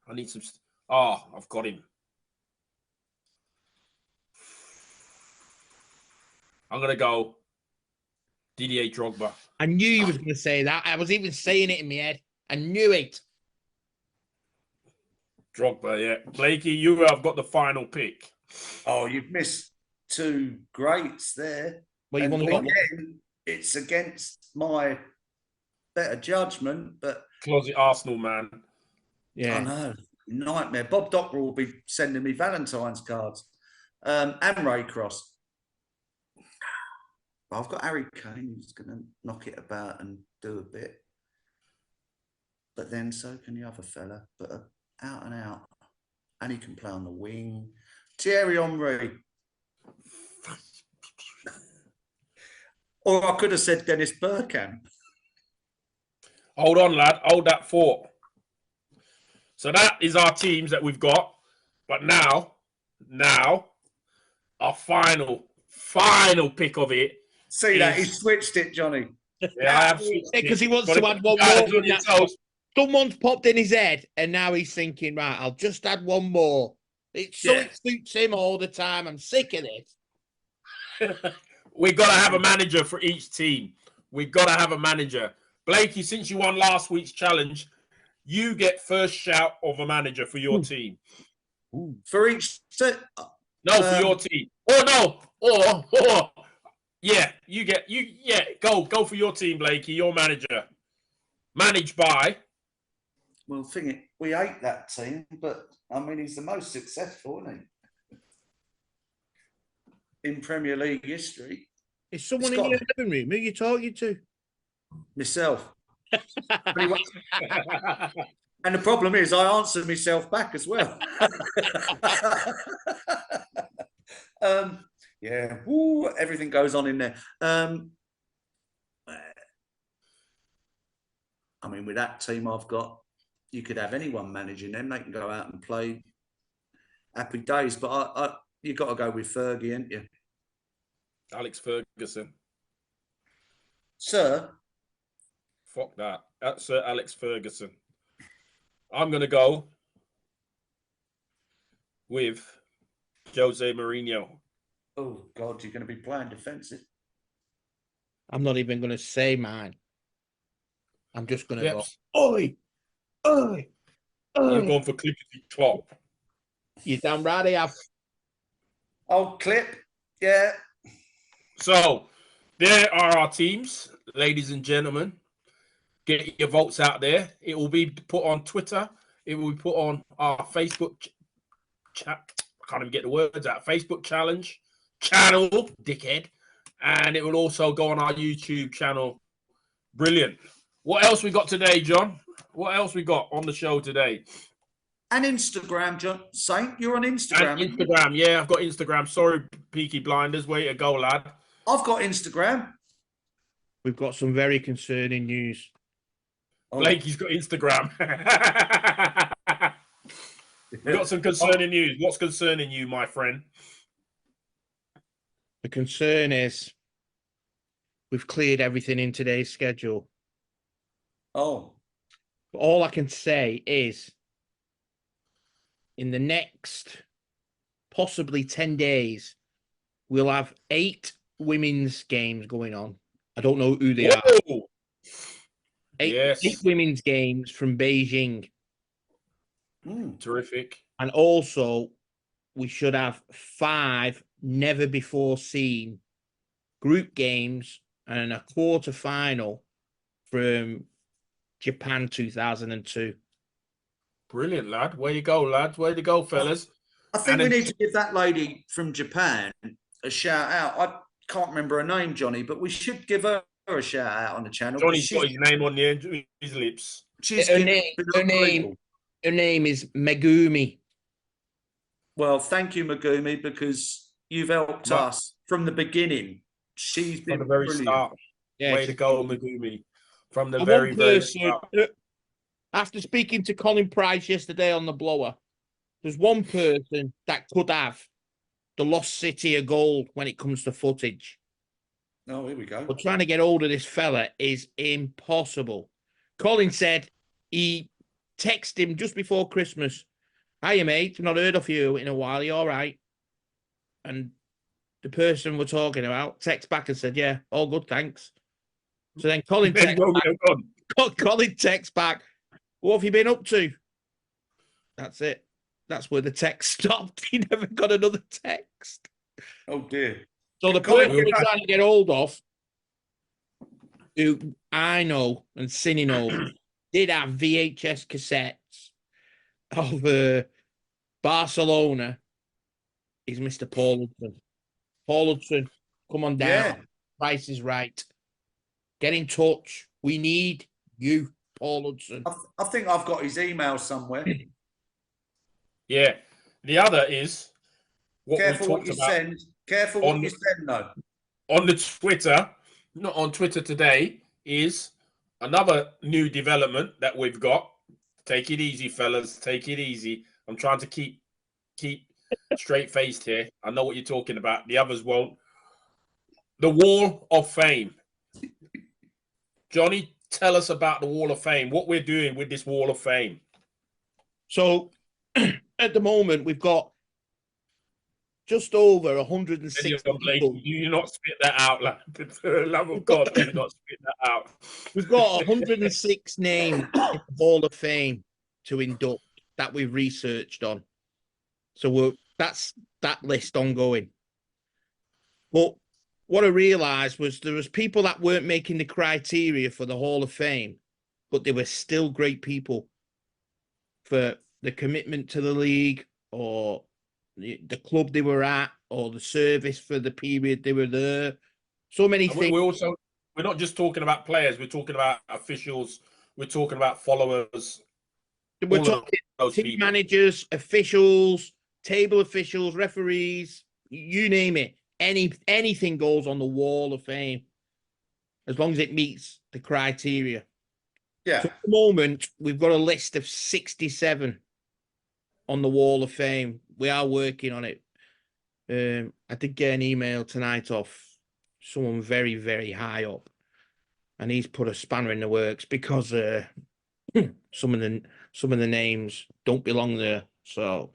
I need some... Oh, I've got him. I'm going to go Didier Drogba. I knew you was going to say that. I was even saying it in my head. I knew it. Drogba, yeah. Blakey, you have got the final pick. Oh, you've missed two greats there. Well, you And want to again, it's against my better judgment, but Closet Arsenal man. Yeah. I know. Nightmare. Bob Dockrell will be sending me Valentine's cards. And Ray Cross. I've got Harry Kane who's going to knock it about and do a bit. But then so can the other fella. But out and out. And he can play on the wing. Thierry Henry. Or I could have said Dennis Bergkamp. Hold on, lad. Hold that thought. So that is our teams that we've got. But now, our final pick of it. See that? He switched it, Johnny. Yeah, I have switched Because it. he wants Gotta to add keep one your guys more. on your toes. Someone's popped in his head, and now he's thinking, right, I'll just add one more. It suits him all the time. I'm sick of this. We got to have a manager for each team. We got to have a manager. Blakey, since you won last week's challenge, you get first shout of a manager for your team. For each set. No, for your team. Or no. Or yeah, go for your team, Blakey, your manager. Managed by. Well, we hate that team, but I mean, he's the most successful, isn't he? In Premier League history. Is someone in your living room? Who are you talking to? Myself. And the problem is, I answer myself back as well. Yeah, everything goes on in there. I mean, with that team I've got, you could have anyone managing them. They can go out and play happy days. But you got to go with Fergie, ain't you? Alex Ferguson. Sir? Fuck that. That's Sir Alex Ferguson. I'm going to go with Jose Mourinho. Oh, God, you're going to be playing defensive. I'm not even going to say mine. I'm just going to go, oi, oi, oi. You're going for Clippity Clop. You damn right I have. Oh, Clip, yeah. So, there are our teams, ladies and gentlemen. Get your votes out there. It will be put on Twitter. It will be put on our Facebook chat. I can't even get the words out. Facebook channel, dickhead. And it will also go on our YouTube channel. Brilliant. What else we got today, John? What else we got on the show today? And Instagram, John. Saint, you're on Instagram. And Instagram, yeah, I've got Instagram. Sorry, Peaky Blinders. Way to go, lad. I've got Instagram. We've got some very concerning news. Blakey's got Instagram. We've got some concerning news. What's concerning you, my friend? The concern is we've cleared everything in today's schedule. Oh. All I can say is in the next possibly 10 days, we'll have 8 women's games going on. I don't know who they are. 8 women's games from Beijing. Terrific. And also, we should have 5 never-before-seen group games and a quarter-final from Japan 2002. Brilliant, lad. Where you go, lads? Where you go, fellas? I think we need to give that lady from Japan a shout out. I can't remember her name, Johnny, but we should give her a shout out on the channel. Johnny's got his name on the end of his lips. Her name is Megumi. Well, thank you, Megumi, because you've helped us from the beginning. She's been from the very brilliant. start. Yeah, way to go, Megumi. From the very start. After speaking to Colin Price yesterday on the blower, there's one person that could have the lost city of gold when it comes to footage. Oh, here we go. But trying to get hold of this fella is impossible. Colin said he texted him just before Christmas. Hiya, mate. Not heard of you in a while. You all right? And the person we're talking about texted back and said, yeah, all good, thanks. So then Colin texts back, what have you been up to? That's it. That's where the text stopped. He never got another text. Oh, dear. So the person we're trying to get hold of, who I know and Cinny knows, did have VHS cassettes of Barcelona, is Mr. Paul Hudson. Paul Hudson, come on down. Yeah. Price is right. Get in touch. We need you, Paul Hudson. I think I've got his email somewhere. Yeah. The other is what Careful we what talked you about send. Careful what you send, though. On the Twitter, not on Twitter today, is another new development that we've got. Take it easy, fellas. Take it easy. I'm trying to keep straight-faced here. I know what you're talking about. The others won't. The Wall of Fame. Johnny, tell us about the Wall of Fame, what we're doing with this Wall of Fame. So at the moment, we've got just over 106 people. Do you not spit that out, lad? For the love of God, do you not spit that out? We've got 106 names in the Hall of Fame to induct that we've researched on. So that's that list ongoing. But what I realised was there was people that weren't making the criteria for the Hall of Fame, but they were still great people for the commitment to the league or the club they were at or the service for the period they were there. So many things. We're not just talking about players. We're talking about officials. We're talking about followers. We're talking team managers, officials, table officials, referees, you name it. Anything goes on the Wall of Fame as long as it meets the criteria. Yeah. So at the moment, we've got a list of 67 on the Wall of Fame. We are working on it. I did get an email tonight off someone very, very high up, and he's put a spanner in the works because some of the names don't belong there. So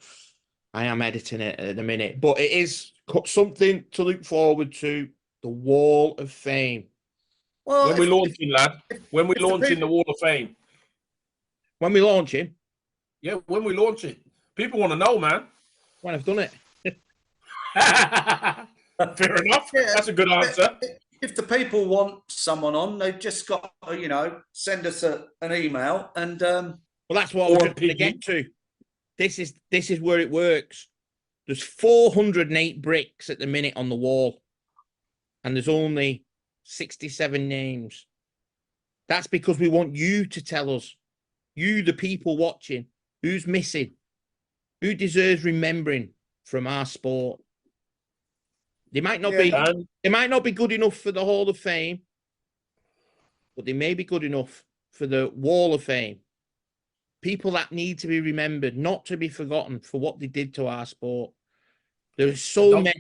I am editing it at the minute, but it is something to look forward to. The Wall of Fame. Well, when we're launching, lad. When we're launching the Wall of Fame. When we launch it? Yeah, when we launch it. People want to know, man. When I've done it. Fair enough. Yeah, that's a good answer. If the people want someone on, they've just got to, send us an email and. Well, that's what we're going to get to. This is where it works. There's 408 bricks at the minute on the wall, and there's only 67 names. That's because we want you to tell us, you, the people watching, who's missing, who deserves remembering from our sport. They might not be good enough for the Hall of Fame, but they may be good enough for the Wall of Fame. People that need to be remembered, not to be forgotten for what they did to our sport. There's so many.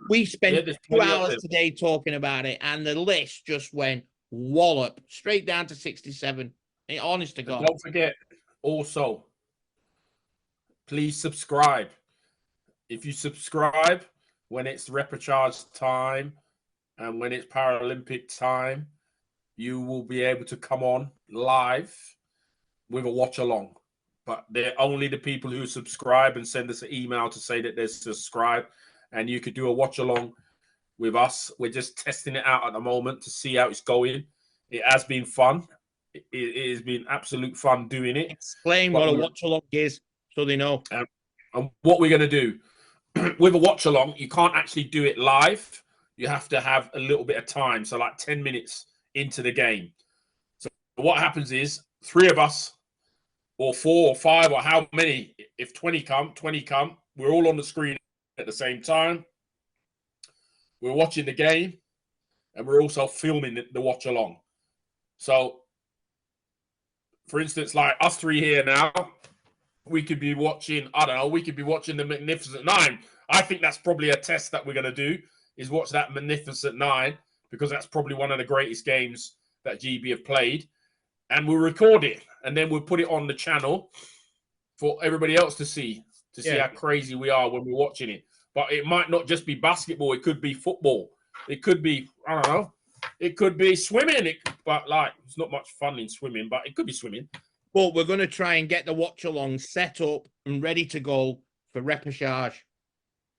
We spent 2 hours today talking about it, and the list just went wallop straight down to 67. Honest to God. Don't forget, also, please subscribe. If you subscribe when it's repechage time and when it's Paralympic time, you will be able to come on live with a watch along. But they're only the people who subscribe and send us an email to say that they're subscribed, and you could do a watch along with us. We're just testing it out at the moment to see how it's going. It has been fun. It has been absolute fun doing it. Explain what a watch along is so they know. And what we're going to do with a watch along, you can't actually do it live. You have to have a little bit of time. So like 10 minutes into the game. So what happens is 3 of us, or 4 or 5 or how many, if 20 come, we're all on the screen at the same time. We're watching the game and we're also filming the watch along. So, for instance, like us 3 here now, we could be watching, I don't know, we could be watching the Magnificent 9. I think that's probably a test that we're going to do, is watch that Magnificent 9, because that's probably one of the greatest games that GB have played. And we'll record it, and then we'll put it on the channel for everybody else to see how crazy we are when we're watching it. But it might not just be basketball. It could be football. It could be, I don't know, it could be swimming. But, like, it's not much fun in swimming, but it could be swimming. But we're going to try and get the watch-along set up and ready to go for repechage.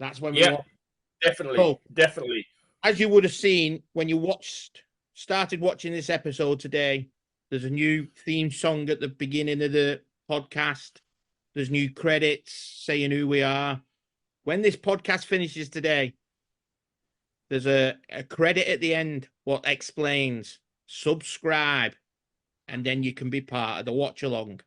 That's when we want. Definitely, so, definitely. As you would have seen when you started watching this episode today, there's a new theme song at the beginning of the podcast. There's new credits saying who we are. When this podcast finishes today, there's a credit at the end what explains subscribe, and then you can be part of the watch along.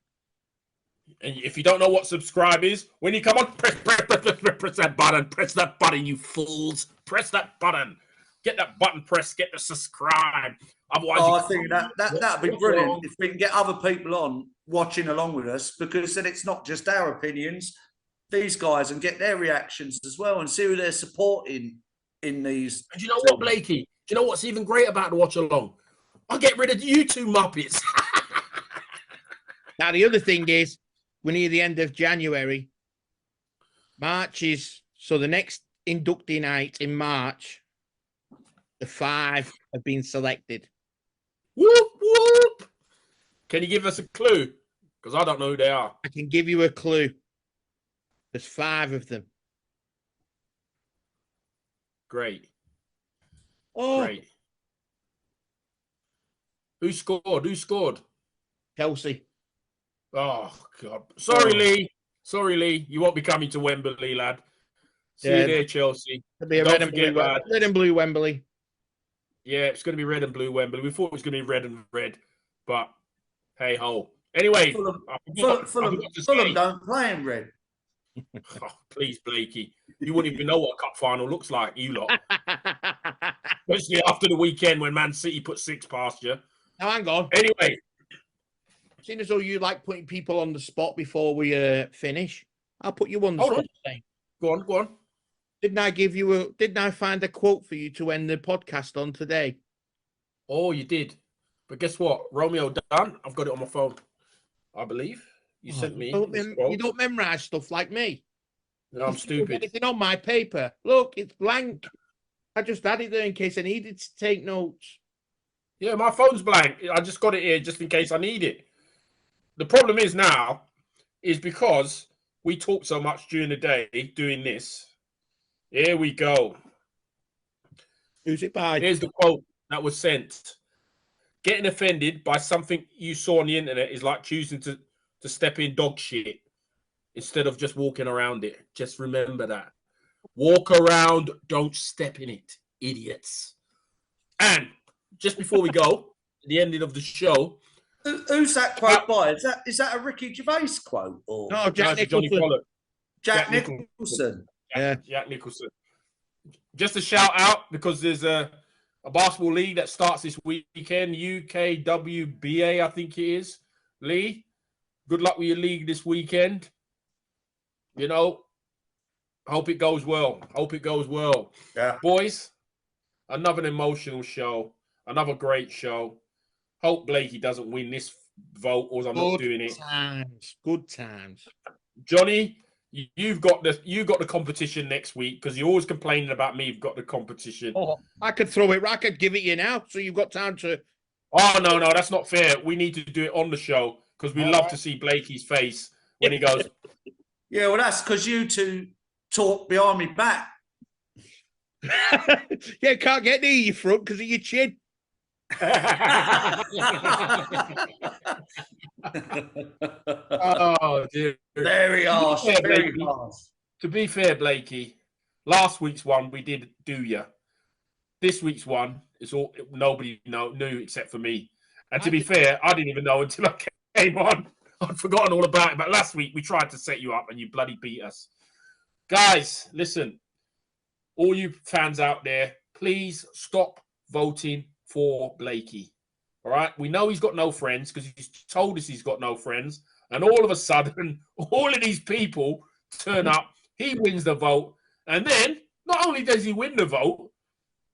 And if you don't know what subscribe is, when you come on, press that button. Press that button, you fools. Press that button. Get that button pressed. Get the subscribe. Otherwise, I think that'd be brilliant if we can get other people on watching along with us, because then it's not just our opinions, these guys, and get their reactions as well and see who they're supporting in these. And do you know what, Blakey? Do you know what's even great about the watch along? I'll get rid of you two muppets. Now, the other thing is, we're near the end of January. March is, so the next inductee night in March, the 5 have been selected. Whoop, whoop. Can you give us a clue? Because I don't know who they are. I can give you a clue. There's 5 of them. Great. Oh, Great. Who scored? Who scored? Chelsea. Oh, God. Sorry, Lee. Sorry, Lee. You won't be coming to Wembley, lad. See you there, Chelsea. It'll be a Don't forget, lad. red and blue Wembley. Yeah, it's going to be red and blue Wembley. We thought it was going to be red and red, but hey ho. Anyway, Fulham don't play in red. Oh, please, Blakey. You wouldn't even know what a cup final looks like, you lot. Especially after the weekend when Man City put 6 past you. Now, hang on. Anyway. Seeing as though you like putting people on the spot before we finish, I'll put you on the spot today. Go on, go on. Didn't I find a quote for you to end the podcast on today? Oh, you did. But guess what? Romeo done. I've got it on my phone. I believe. You sent me. You don't memorize stuff like me. No, I'm stupid. Anything on my paper? Look, it's blank. I just had it there in case I needed to take notes. Yeah, my phone's blank. I just got it here just in case I need it. The problem is now is because we talk so much during the day doing this. Here we go. Who's it by? Here's the quote that was sent. Getting offended by something you saw on the internet is like choosing to step in dog shit instead of just walking around it. Just remember that. Walk around, don't step in it, idiots. And just before we go, the ending of the show. Who's that quote by? Is that a Ricky Gervais quote? Or? No, Jack Nicholson. Jack Nicholson. Yeah. Jack Nicholson. Just a shout out because there's a basketball league that starts this weekend, I.W.B.A, I think it is. Lee, good luck with your league this weekend. You know, hope it goes well. Hope it goes well. Yeah. Boys, another emotional show, another great show. Hope Blakey doesn't win this vote or I'm not doing it. Good times. Johnny, you've got the competition next week because you're always complaining about me. You've got the competition. Oh, I could throw it. I could give it you now, so you've got time to. Oh no, that's not fair. We need to do it on the show because we love to see Blakey's face when he goes. Yeah, well, that's because you two talk behind me back. Yeah, can't get near your front because of your chin. Oh dear. Very harsh. Very harsh. To be fair, Blakey, last week's one we did do ya. This week's one is all nobody knew except for me. And to be fair, I didn't even know until I came on. I'd forgotten all about it. But last week we tried to set you up and you bloody beat us. Guys, listen, all you fans out there, please stop voting for Blakey. All right, we know he's got no friends because he's told us he's got no friends, and all of a sudden, all of these people turn up. He wins the vote, and then not only does he win the vote,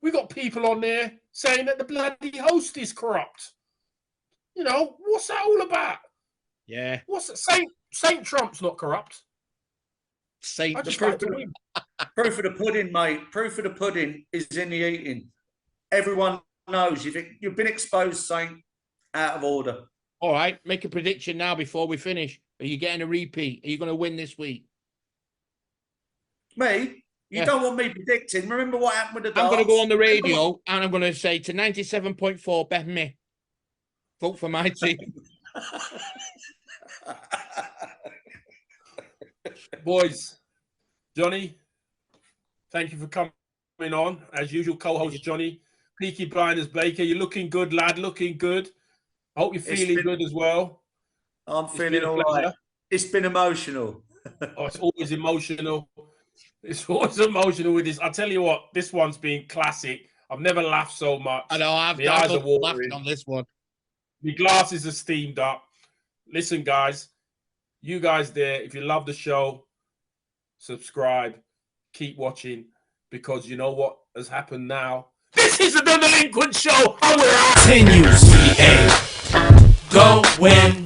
we got people on there saying that the bloody host is corrupt. You know what's that all about? Yeah, what's that? Saint Trump's not corrupt. Saint, I just like to win. Proof of the pudding, mate. Proof of the pudding is in the eating. Everyone knows you've been exposed, Saint, out of order. All right, make a prediction now before we finish. Are you getting a repeat? Are you going to win this week? Me? You don't want me predicting. Remember what happened with the darts? I'm going to go on the radio and I'm going to say to 97.4, bet me. Vote for my team. Boys, Johnny, thank you for coming on. As usual, co-host Johnny. Peaky Blinders Blakey, you're looking good, lad. Looking good. I hope you're feeling good as well. I'm feeling all right. It's been emotional. Oh, it's always emotional. It's always emotional with this. I tell you what, this one's been classic. I've never laughed so much. I know. I've eyes are watering. laughing on this one. My glasses are steamed up. Listen, guys, you guys there, if you love the show, subscribe, keep watching, because you know what has happened now. This is the Delinquent Show. And we're out. Continues. Go win.